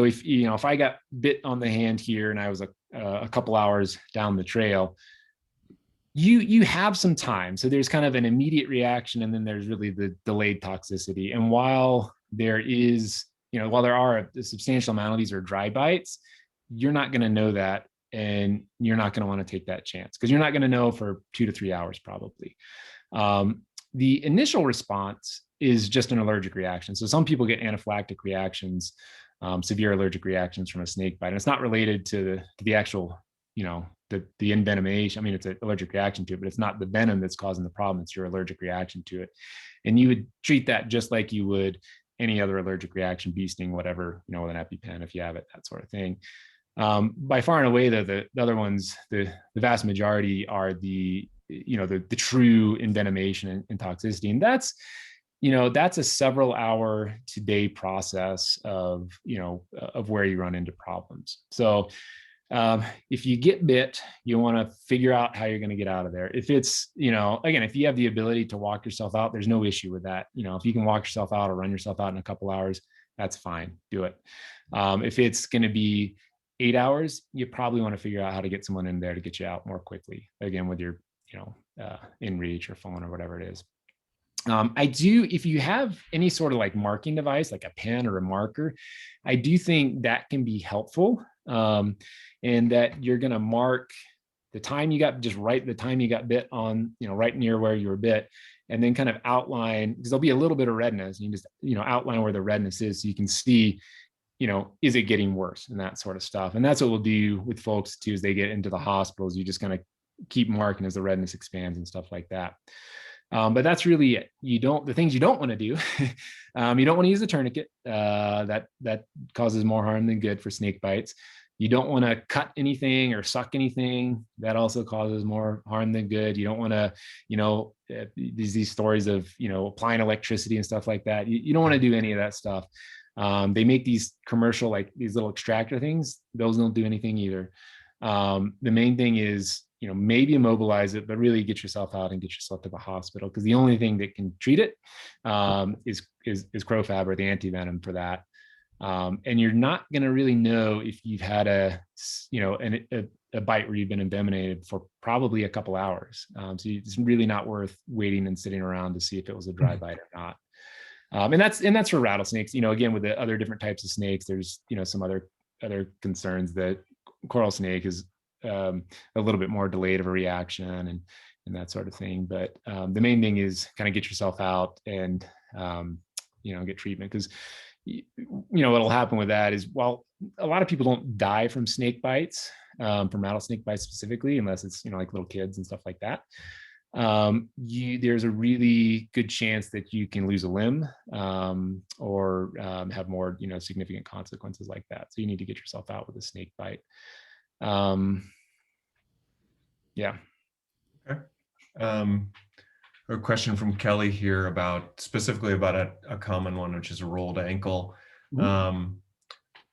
if I got bit on the hand here and I was a couple hours down the trail, you have some time. So there's kind of an immediate reaction, and then there's really the delayed toxicity. And while there are a substantial amount of these are dry bites, you're not going to know that, and you're not going to want to take that chance, because you're not going to know for 2 to 3 hours probably. The initial response is just an allergic reaction. So some people get anaphylactic reactions, severe allergic reactions from a snake bite. And it's not related to the actual, the envenomation. I mean, it's an allergic reaction to it, but it's not the venom that's causing the problem. It's your allergic reaction to it. And you would treat that just like you would any other allergic reaction, bee sting, whatever, with an EpiPen if you have it, that sort of thing. By far and away, the other ones, the vast majority are the true envenomation and toxicity, and that's a several hour to day process of where you run into problems. So if you get bit, you want to figure out how you're going to get out of there. If it's, again, if you have the ability to walk yourself out, there's no issue with that. If you can walk yourself out or run yourself out in a couple hours, that's fine. Do it. If it's going to be 8 hours, you probably want to figure out how to get someone in there to get you out more quickly. Again, with your, in reach or phone or whatever it is. If you have any sort of like marking device, like a pen or a marker, I do think that can be helpful. And that you're going to mark the time you got, just right the time you got bit on, right near where you were bit, and then kind of outline, because there'll be a little bit of redness, and you just, outline where the redness is so you can see, is it getting worse and that sort of stuff. And that's what we'll do with folks too, as they get into the hospitals. You just kind of keep marking as the redness expands and stuff like that. But that's really it. The things you don't want to do. You don't want to use the tourniquet. That causes more harm than good for snake bites. You don't want to cut anything or suck anything. That also causes more harm than good. You don't want to, these stories of, applying electricity and stuff like that. You don't want to do any of that stuff. They make these commercial, like these little extractor things. Those don't do anything either. The main thing is, maybe immobilize it, but really get yourself out and get yourself to the hospital, because the only thing that can treat it is crowfab or the antivenom for that. And you're not going to really know if you've had a bite where you've been envenomated for probably a couple hours. So it's really not worth waiting and sitting around to see if it was a dry bite or not. And that's for rattlesnakes. Again, with the other different types of snakes, there's some other concerns. That coral snake is a little bit more delayed of a reaction and that sort of thing. But the main thing is kind of get yourself out and get treatment, because what'll happen with that is, while a lot of people don't die from snake bites, from rattlesnake bites specifically, unless it's like little kids and stuff like that, there's a really good chance that you can lose a limb, or have more significant consequences like that. So you need to get yourself out with a snake bite. Yeah. Okay. A question from Kelly here specifically about a common one, which is a rolled ankle. Mm-hmm.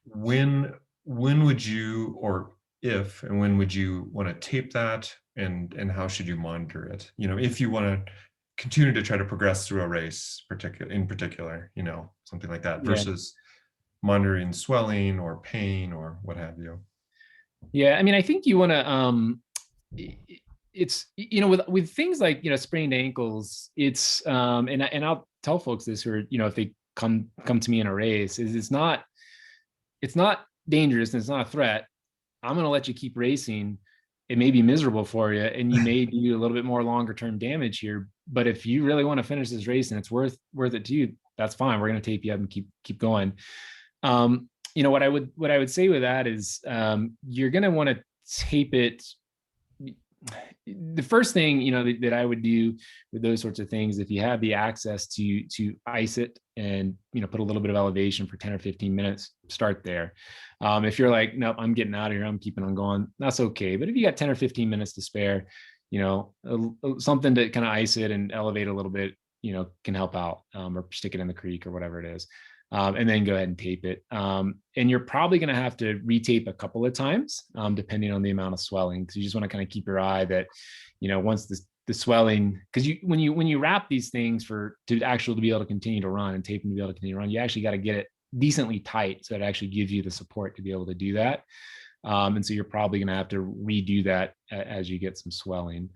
When would you, or if and when would you want to tape that, and how should you monitor it? If you want to continue to try to progress through a race, in particular, something like that, versus monitoring swelling or pain or what have you. Yeah, I mean, I think you want to. It's with things like sprained ankles, it's and I'll tell folks this, or if they come to me in a race, is it's not dangerous and it's not a threat. I'm going to let you keep racing. It may be miserable for you, and you may do a little bit more longer term damage here. But if you really want to finish this race and it's worth it to you, that's fine. We're going to tape you up and keep going. What I would say with that is, you're going to want to tape it. The first thing that I would do with those sorts of things, if you have the access to ice it and put a little bit of elevation for 10 or 15 minutes, start there. If you're like, nope, I'm getting out of here, I'm keeping on going, that's okay. But if you got 10 or 15 minutes to spare, something to kind of ice it and elevate a little bit, can help out, or stick it in the creek or whatever it is. And then go ahead and tape it. And you're probably going to have to retape a couple of times, depending on the amount of swelling, because you just want to kind of keep your eye that, once the swelling, because when you wrap these things to actually be able to continue to run, and tape them to be able to continue to run, you actually got to get it decently tight so it actually gives you the support to be able to do that. And so you're probably going to have to redo that as you get some swelling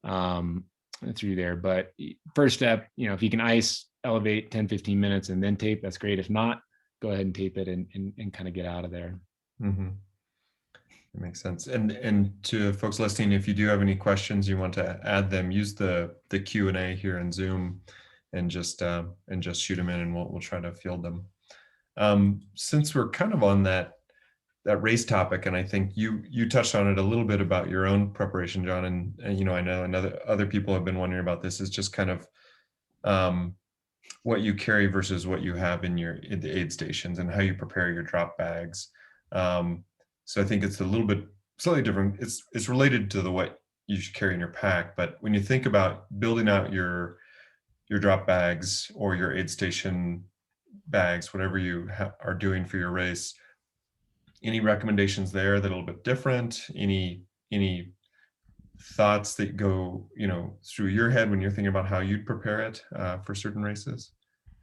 through there. But first step, if you can ice, elevate 10, 15 minutes and then tape, that's great. If not, go ahead and tape it and kind of get out of there. Mm-hmm. That makes sense. And to folks listening, if you do have any questions, you want to add them, use the Q&A here in Zoom and just shoot them in, and we'll try to field them. Since we're kind of on that race topic, and I think you touched on it a little bit about your own preparation, John, and I know other people have been wondering about this, is just kind of what you carry versus what you have in the aid stations, and how you prepare your drop bags. So I think it's a little bit slightly different. It's related to the what you should carry in your pack, but when you think about building out your drop bags or your aid station bags, whatever you are doing for your race, any recommendations there that are a little bit different? Any thoughts that go, through your head when you're thinking about how you'd prepare it for certain races?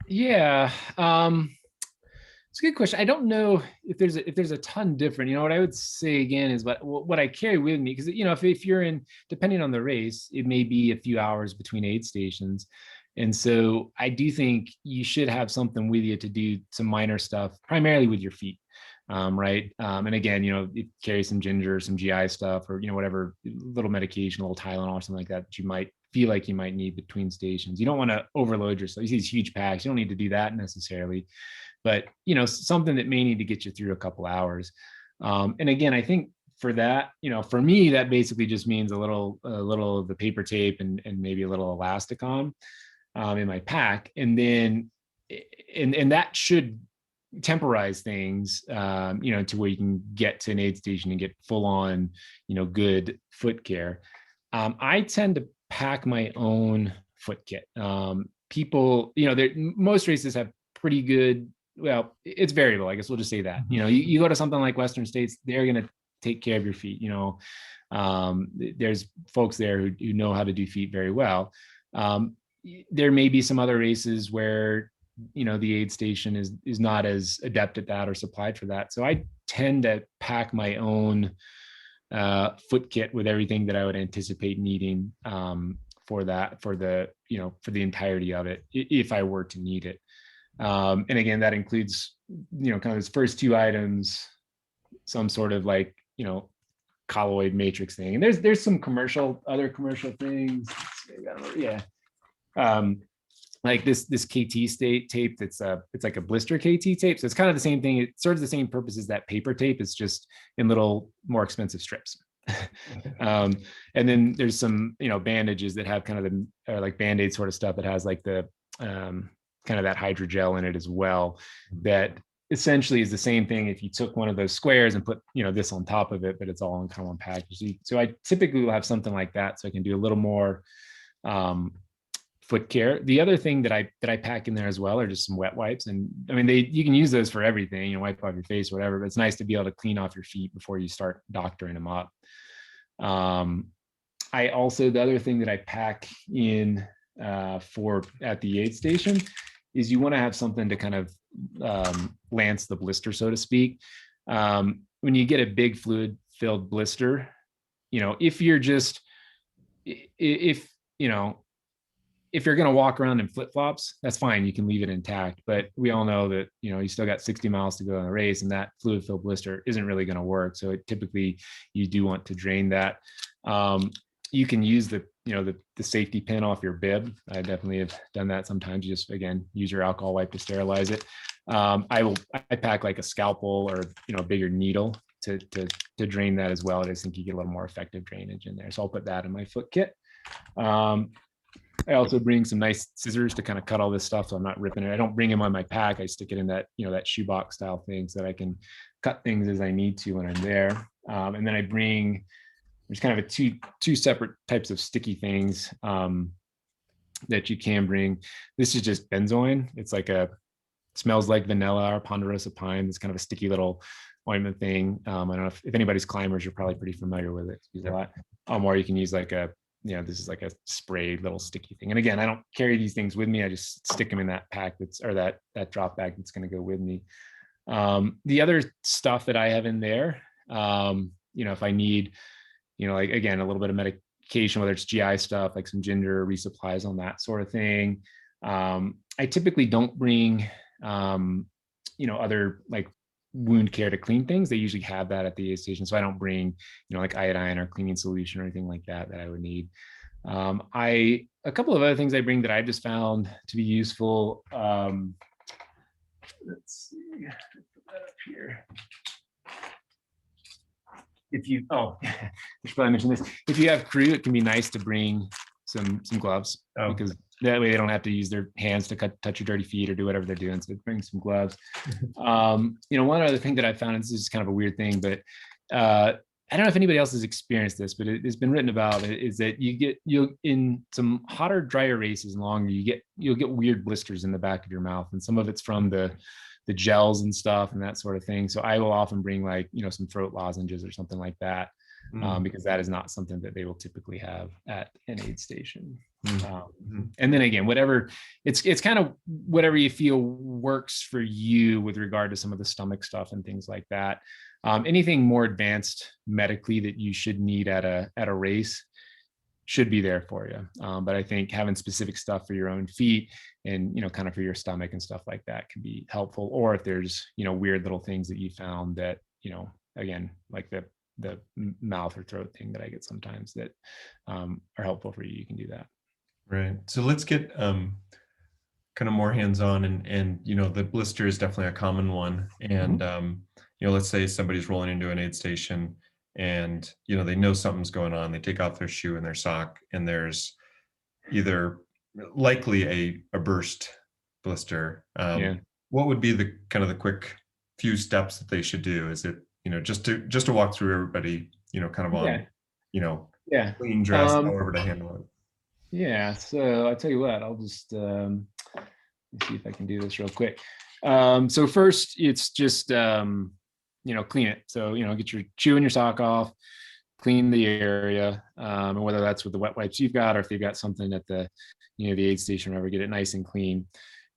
Yeah, it's a good question. I don't know if there's a ton different. What I would say again is what I carry with me, because if you're in, depending on the race, it may be a few hours between aid stations. And so I do think you should have something with you to do some minor stuff, primarily with your feet. Right. And again, you carry some ginger, some GI stuff, or, whatever little medication, a little Tylenol or something like that you might feel like you might need between stations. You don't want to overload yourself. You see these huge packs. You don't need to do that necessarily, but, something that may need to get you through a couple hours. And again, I think for that, for me, that basically just means a little of the paper tape and maybe a little elasticon in my pack. And then, and that should temporize things, to where you can get to an aid station and get full on, good foot care. I tend to pack my own foot kit. People, most races have pretty good, well, it's variable. I guess we'll just say that, you go to something like Western States, they're going to take care of your feet. There's folks there who know how to do feet very well. There may be some other races where the aid station is not as adept at that or supplied for that. So I tend to pack my own foot kit with everything that I would anticipate needing for the entirety of it, if I were to need it. And again, that includes, kind of those first two items, some sort of colloid matrix thing. And there's some other commercial things. Yeah. Like this KT tape it's like a blister KT tape. So it's kind of the same thing. It serves the same purpose as that paper tape. It's just in little more expensive strips. And then there's some, bandages that have kind of the like Band-Aid sort of stuff that has like the kind of that hydrogel in it as well. That essentially is the same thing if you took one of those squares and put, this on top of it, but it's all in kind of one package. So I typically will have something like that, so I can do a little more foot care. The other thing that I pack in there as well are just some wet wipes. And I mean, you can use those for everything, wipe off your face, whatever, but it's nice to be able to clean off your feet before you start doctoring them up. The other thing that I pack in for at the aid station is you want to have something to kind of lance the blister, so to speak. When you get a big fluid filled blister, if you're going to walk around in flip-flops, that's fine. You can leave it intact. But we all know that, you still got 60 miles to go in a race, and that fluid-filled blister isn't really going to work. So typically you do want to drain that. You can use the safety pin off your bib. I definitely have done that sometimes. You just, again, use your alcohol wipe to sterilize it. I pack like a scalpel or, a bigger needle to drain that as well. I just think you get a little more effective drainage in there. So I'll put that in my foot kit. I also bring some nice scissors to kind of cut all this stuff, so I'm not ripping it. I don't bring them on my pack. I stick it in that, that shoebox style thing, so that I can cut things as I need to when I'm there. And then there's kind of two separate types of sticky things that you can bring. This is just benzoin. It's smells like vanilla or ponderosa pine. It's kind of a sticky little ointment thing. I don't know if anybody's climbers, you're probably pretty familiar with it. Use a lot. Or you can use this is like a spray little sticky thing. And again, I don't carry these things with me. I just stick them in that pack that drop bag that's going to go with me. The other stuff that I have in there, if I need, again, a little bit of medication, whether it's GI stuff, like some ginger, resupplies on that sort of thing. I typically don't bring, other like wound care to clean things. They usually have that at the aid station. So I don't bring, like iodine or cleaning solution or anything like that I would need. A couple of other things I bring that I've just found to be useful. Let's see, put that up here. I should probably mention this. If you have crew, it can be nice to bring some gloves because that way they don't have to use their hands to touch your dirty feet or do whatever they're doing. So bring some gloves. One other thing that I found, and this is kind of a weird thing, but I don't know if anybody else has experienced this, but it's been written about it, is that you'll in some hotter, drier races and longer, you'll get weird blisters in the back of your mouth. And some of it's from the gels and stuff and that sort of thing. So I will often bring like, some throat lozenges or something like that, because that is not something that they will typically have at an aid station. And then again, whatever, it's kind of whatever you feel works for you with regard to some of the stomach stuff and things like that. Anything more advanced medically that you should need at a race should be there for you. But I think having specific stuff for your own feet and, kind of for your stomach and stuff like that can be helpful. Or if there's, weird little things that you found that, again, like the mouth or throat thing that I get sometimes that are helpful for you, you can do that. Right. So let's get kind of more hands-on and the blister is definitely a common one. And, let's say somebody's rolling into an aid station and, they know something's going on. They take off their shoe and their sock and there's either likely a burst blister. What would be the kind of the quick few steps that they should do? Is it, just to walk through everybody, kind of on, clean dress, however to handle it? Yeah. So I'll tell you what, I'll just see if I can do this real quick. So first it's just, clean it. So, get your shoe and your sock off, clean the area, and whether that's with the wet wipes you've got, or if you've got something at the, the aid station or whatever, get it nice and clean.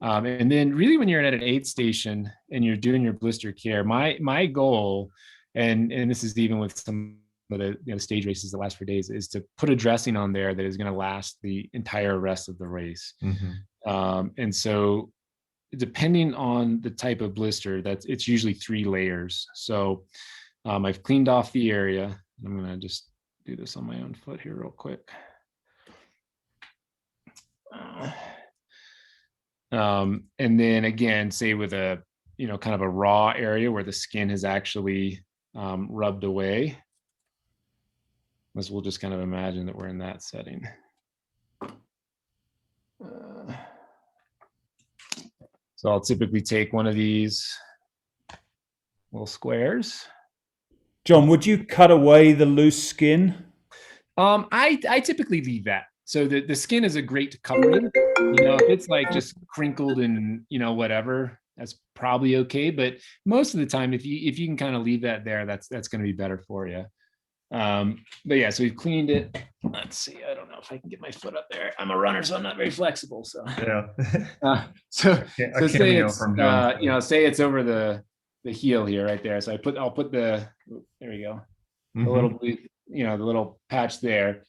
And then really when you're at an aid station and you're doing your blister care, my goal, and this is even with some of the stage races that last for days, is to put a dressing on there that is going to last the entire rest of the race. And so depending on the type of blister, it's usually 3 layers. So I've cleaned off the area. I'm going to just do this on my own foot here real quick. And then again, say with a, kind of a raw area where the skin has actually rubbed away. We'll just kind of imagine that we're in that setting. So I'll typically take one of these little squares. John, would you cut away the loose skin? I typically leave that. So the skin is a great covering. If it's like just crinkled and whatever, that's probably okay. But most of the time, if you can kind of leave that there, that's going to be better for you. But yeah, so we've cleaned it. Let's see. I don't know if I can get my foot up there. I'm a runner, so I'm not very flexible. So yeah. So say it's say it's over the heel here, right there. So I'll put there we go. The little blue, the little patch there.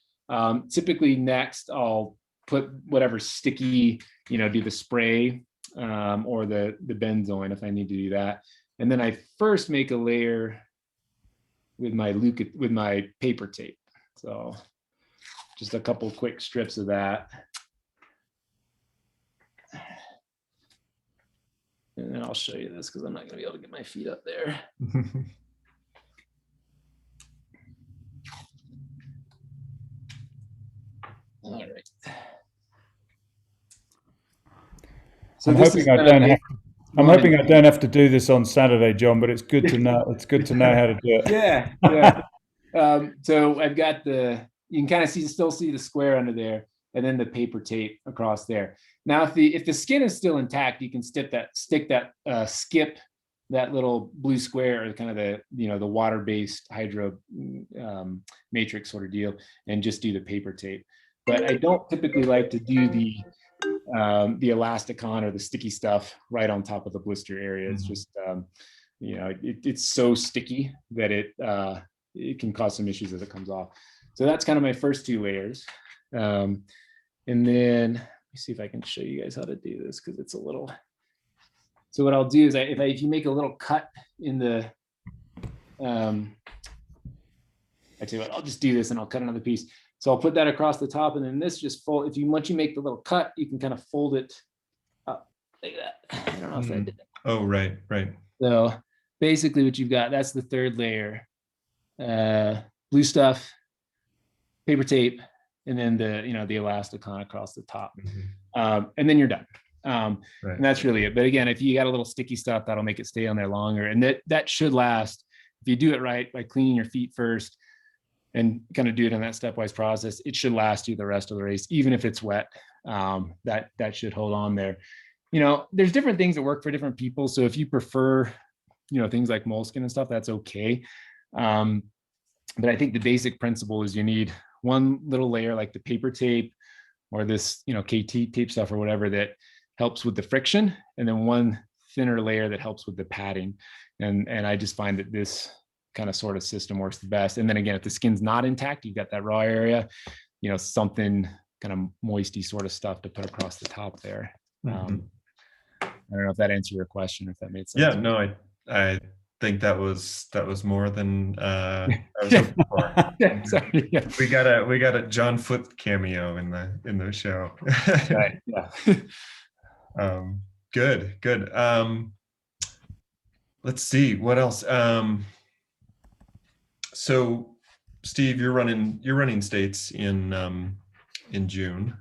Typically next I'll put whatever sticky, do the spray or the benzoin if I need to do that. And then I first make a layer with my paper tape. So just a couple quick strips of that. And then I'll show you this because I'm not going to be able to get my feet up there. All right. So I'm hoping I don't have to do this on Saturday, John, but it's good to know. It's good to know how to do it. Yeah. So I've got you can kind of still see the square under there, and then the paper tape across there. Now, if the skin is still intact, you can skip that little blue square, or kind of the water-based hydro matrix sort of deal, and just do the paper tape. But I don't typically like to do the elasticon or the sticky stuff right on top of the blister area. It's just it's so sticky that it can cause some issues as it comes off. So that's kind of my first 2 layers. And then let me see if I can show you guys how to do this, because it's a little. So what I'll do is if you make a little cut in the I tell you what, I'll just do this and I'll cut another piece. So I'll put that across the top, and then this just fold. Once you make the little cut, you can kind of fold it up like that. I don't know if I did that. Oh, right. So basically what you've got, that's the 3rd layer. Blue stuff, paper tape, and then the elasticon across the top, Mhm. and then you're done. Right. And that's really it. But again, if you got a little sticky stuff, that'll make it stay on there longer, and that should last if you do it right by cleaning your feet first and kind of do it in that stepwise process. It should last you the rest of the race, even if it's wet. That should hold on there. There's different things that work for different people. So if you prefer, things like moleskin and stuff, that's okay. But I think the basic principle is you need one little layer like the paper tape or this, KT tape stuff or whatever that helps with the friction, and then one thinner layer that helps with the padding. And I just find that this kind of sort of system works the best. And then again, if the skin's not intact, you've got that raw area, something kind of moisty sort of stuff to put across the top there. Mhm. I don't know if that answered your question, if that made sense. Yeah, no, I think that was more than I was hoping for. Yeah, sorry, yeah. We got a John Foot cameo in the show. Right, yeah. Good. Let's see what else. So Steve, you're running states in June.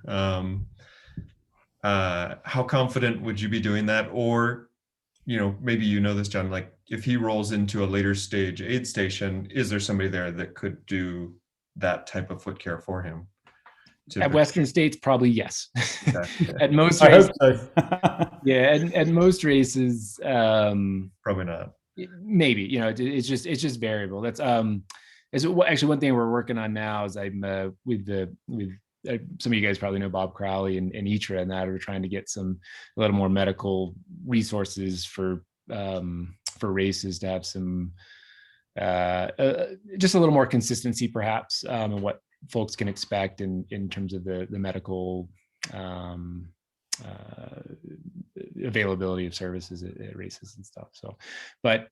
How confident would you be doing that? Or, maybe this, John, like if he rolls into a later stage aid station, is there somebody there that could do that type of foot care for him? At Western States, probably yes. Okay. At most I races, hope so. yeah. At most races, Probably not. maybe. It's just variable. That's actually one thing we're working on now is I'm with some of you guys probably know Bob Crowley and Itra, and that we're trying to get a little more medical resources for races to have some just a little more consistency perhaps in what folks can expect in terms of the medical availability of services at races and stuff. So, but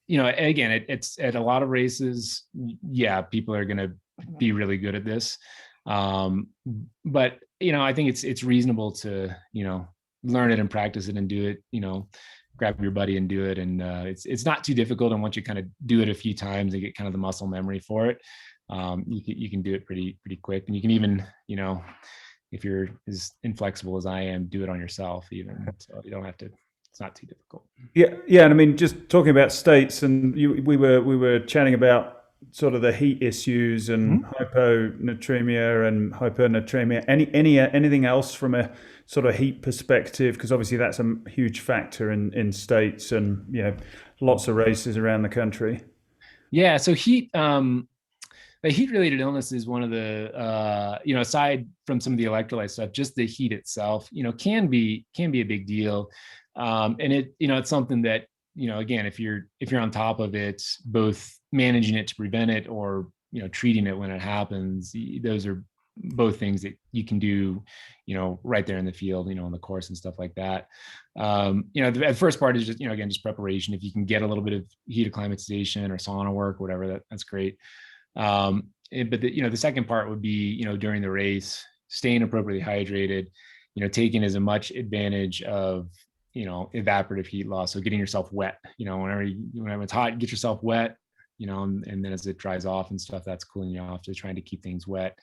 again, it's at a lot of races, yeah, people are going to be really good at this. But I think it's reasonable to learn it and practice it and do it. Grab your buddy and do it, and it's not too difficult. And once you kind of do it a few times and get kind of the muscle memory for it, you can do it pretty quick. And you can even if you're as inflexible as I am, do it on yourself even. So you don't have to. It's not too difficult. Yeah, and I mean, just talking about states, and we were chatting about sort of the heat issues and hyponatremia and hypernatremia. Anything else from a sort of heat perspective? Because obviously that's a huge factor in states and lots of races around the country. Yeah, so heat. The heat-related illness is one of the aside from some of the electrolyte stuff, just the heat itself, can be a big deal, and it's something that again, if you're on top of it, both managing it to prevent it or treating it when it happens, those are both things that you can do right there in the field, on the course and stuff like that. The first part is just again, just preparation. If you can get a little bit of heat acclimatization or sauna work, whatever, that's great. But the second part would be during the race, staying appropriately hydrated, taking as much advantage of evaporative heat loss, so getting yourself wet. Whenever it's hot, get yourself wet, and then as it dries off and stuff, that's cooling you off. So trying to keep things wet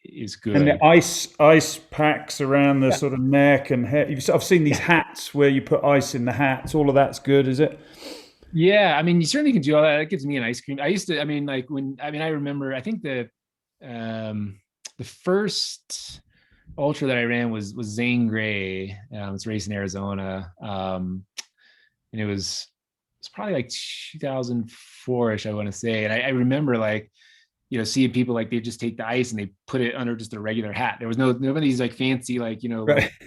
is good. And the ice packs around the sort of neck and head. I've seen these hats where you put ice in the hats. All of that's good, is it? Yeah, I mean, you certainly can do all that. That gives me an ice cream. I used to, I remember, I think the first ultra that I ran was Zane Gray. It's racing in Arizona. And it was probably like 2004-ish, I want to say. And I remember seeing people they just take the ice and they put it under just a regular hat. There was none of these fancy right.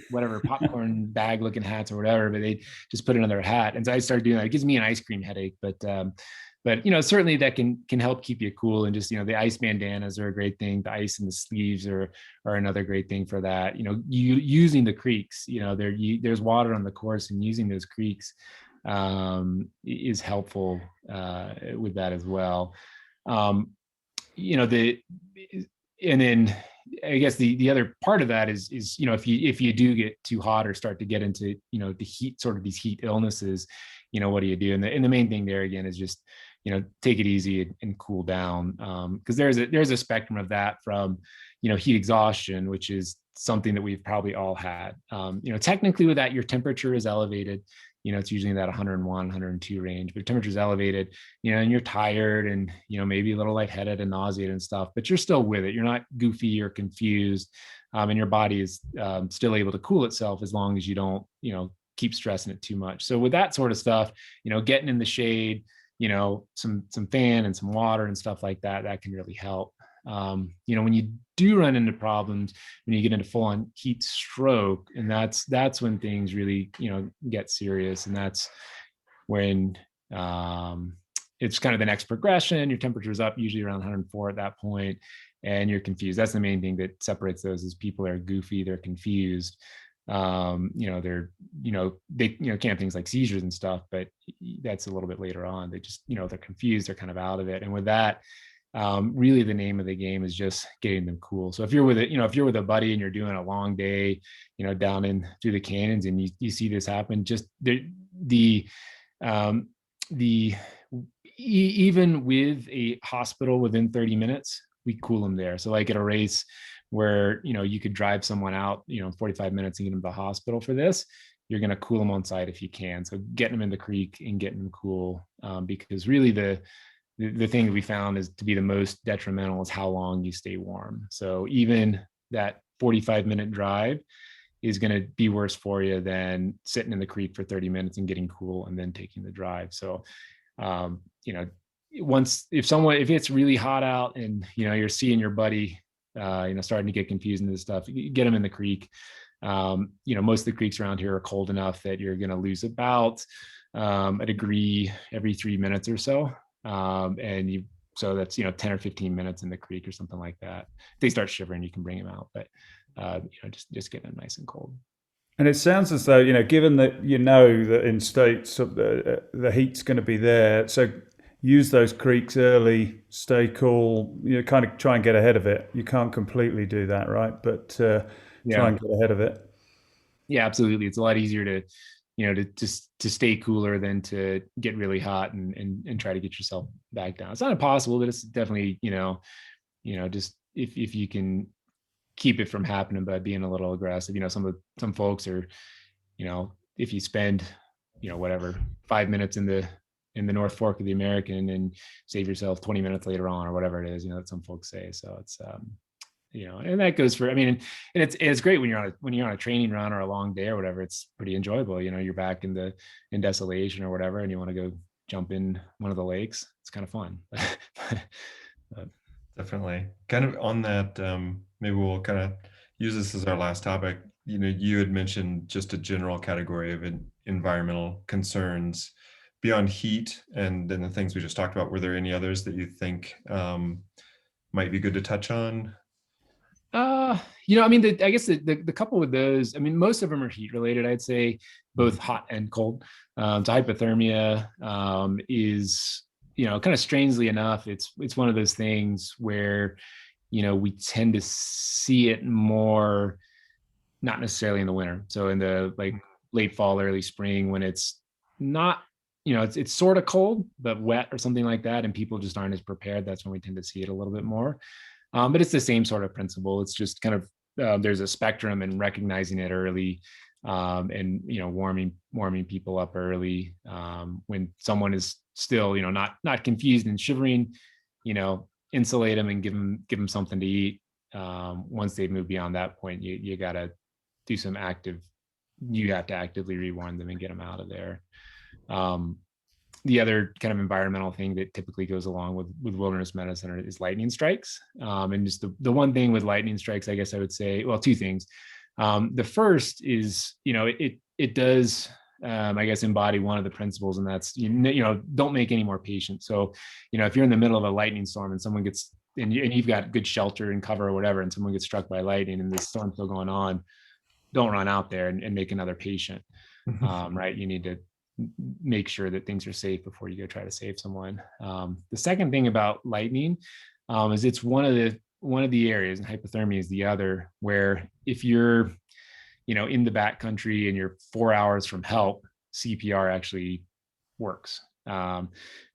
whatever popcorn bag looking hats or whatever, but they just put it on their hat. And so I started doing that. It gives me an ice cream headache, but certainly that can help keep you cool. And just the ice bandanas are a great thing. The ice in the sleeves are another great thing for that. Using the creeks. There's water on the course, and using those creeks is helpful with that as well. And then I guess the other part of that is if you do get too hot or start to get into the heat, sort of these heat illnesses, what do you do? And the main thing there again is just, take it easy and cool down. Because there's a spectrum of that from, heat exhaustion, which is something that we've probably all had. Technically with that, your temperature is elevated. It's usually in that 101, 102 range, but temperature is elevated, and you're tired and, maybe a little lightheaded and nauseated and stuff, but you're still with it. You're not goofy or confused. And your body is still able to cool itself as long as you don't, keep stressing it too much. So with that sort of stuff, getting in the shade, some fan and some water and stuff like that, that can really help. When you do run into problems, when you get into full on heat stroke, and that's when things really, get serious. And that's when it's kind of the next progression. Your temperature's up usually around 104 at that point, and you're confused. That's the main thing that separates those, is people are goofy, they're confused. They're, they, can't have things like seizures and stuff, but that's a little bit later on. They just, they're confused, they're kind of out of it. And with that, really the name of the game is just getting them cool. So if you're with a buddy and you're doing a long day, down in through the canyons, and you see this happen, just even with a hospital within 30 minutes, we cool them there. So like at a race where, you could drive someone out, 45 minutes and get them to the hospital for this, you're going to cool them on site if you can. So getting them in the creek and getting them cool, because really the thing that we found is to be the most detrimental is how long you stay warm. So even that 45-minute drive is going to be worse for you than sitting in the creek for 30 minutes and getting cool and then taking the drive. So, if it's really hot out and, you're seeing your buddy, starting to get confused into this stuff, get them in the creek. Most of the creeks around here are cold enough that you're going to lose about a degree every 3 minutes or so. So that's, 10 or 15 minutes in the creek or something like that. If they start shivering, you can bring them out, but, just get them nice and cold. And it sounds as though, given that, that in states the heat's going to be there, so use those creeks early, stay cool, kind of try and get ahead of it. You can't completely do that, right? But try and get ahead of it. Yeah, absolutely. It's a lot easier to, to stay cooler than to get really hot and try to get yourself back down. It's not impossible, but it's definitely, just if you can keep it from happening by being a little aggressive. Some folks are, if you spend, whatever, 5 minutes in the North Fork of the American and save yourself 20 minutes later on, or whatever it is, that some folks say. So it's, and that goes for, and it's great when you're on a training run or a long day or whatever. It's pretty enjoyable. You're back in desolation or whatever, and you want to go jump in one of the lakes. It's kind of fun. Definitely. Kind of on that, maybe we'll kind of use this as our last topic. You had mentioned just a general category of environmental concerns beyond heat and then the things we just talked about. Were there any others that you think might be good to touch on? I guess the couple with those, most of them are heat related, I'd say, both hot and cold. So hypothermia is, kind of strangely enough, it's one of those things where, we tend to see it more, not necessarily in the winter. So in the late fall, early spring, when it's not, it's sort of cold, but wet or something like that, and people just aren't as prepared. That's when we tend to see it a little bit more. But it's the same sort of principle. It's just kind of there's a spectrum, and recognizing it early, and warming people up early when someone is still not confused and shivering. Insulate them and give them something to eat. Once they've moved beyond that point, you got to do some you have to actively rewarm them and get them out of there. The other kind of environmental thing that typically goes along with wilderness medicine is lightning strikes. And just the one thing with lightning strikes, I guess I would say, well, two things. The first is, it does, I guess, embody one of the principles, and that's, don't make any more patients. So, if you're in the middle of a lightning storm and someone gets, and you've got good shelter and cover or whatever, and someone gets struck by lightning and the storm's still going on, don't run out there and make another patient, right? You need to make sure that things are safe before you go try to save someone. The second thing about lightning is it's one of the areas, and hypothermia is the other, where if you're, in the backcountry and you're 4 hours from help, CPR actually works.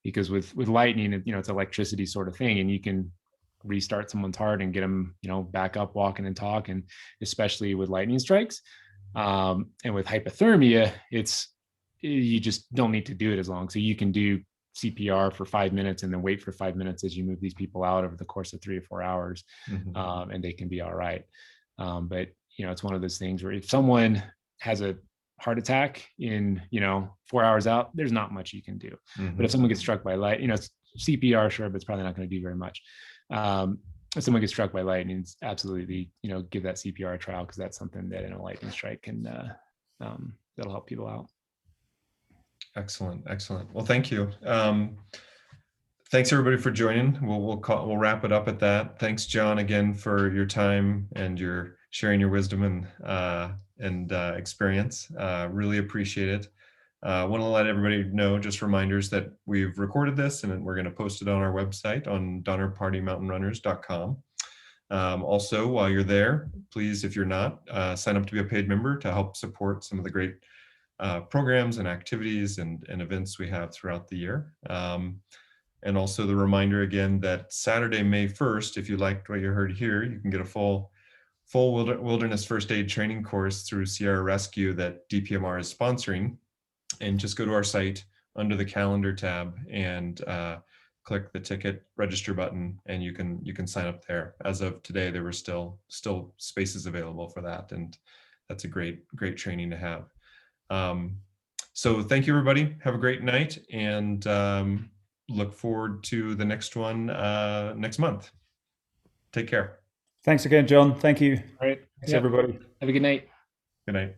Because with lightning, it's electricity sort of thing, and you can restart someone's heart and get them, back up, walking and talking, especially with lightning strikes. And with hypothermia, you just don't need to do it as long. So you can do CPR for 5 minutes and then wait for 5 minutes as you move these people out over the course of 3 or 4 hours, and they can be all right. But it's one of those things where if someone has a heart attack in 4 hours out, there's not much you can do. But if someone gets struck by light, CPR, sure, but it's probably not going to do very much. If someone gets struck by lightning, it's absolutely give that CPR a trial, because that's something that in a lightning strike can that'll help people out. Excellent. Well, thank you. Thanks everybody for joining. We'll wrap it up at that. Thanks, John, again for your time and your sharing your wisdom and experience. Really appreciate it. Want to let everybody know, just reminders that we've recorded this and we're going to post it on our website on DonnerPartyMountainRunners.com. Also, while you're there, please, if you're not, sign up to be a paid member to help support some of the great programs and activities and events we have throughout the year. And also the reminder again that Saturday, May 1st, if you liked what you heard here, you can get a full wilderness first aid training course through Sierra Rescue that DPMR is sponsoring. And just go to our site under the calendar tab and click the ticket register button, and you can sign up there. As of today, there were still spaces available for that, and that's a great training to have. So thank you, everybody. Have a great night, and look forward to the next one next month. Take care. Thanks again, John. Thank you. All right. Thanks, everybody. Have a good night. Good night.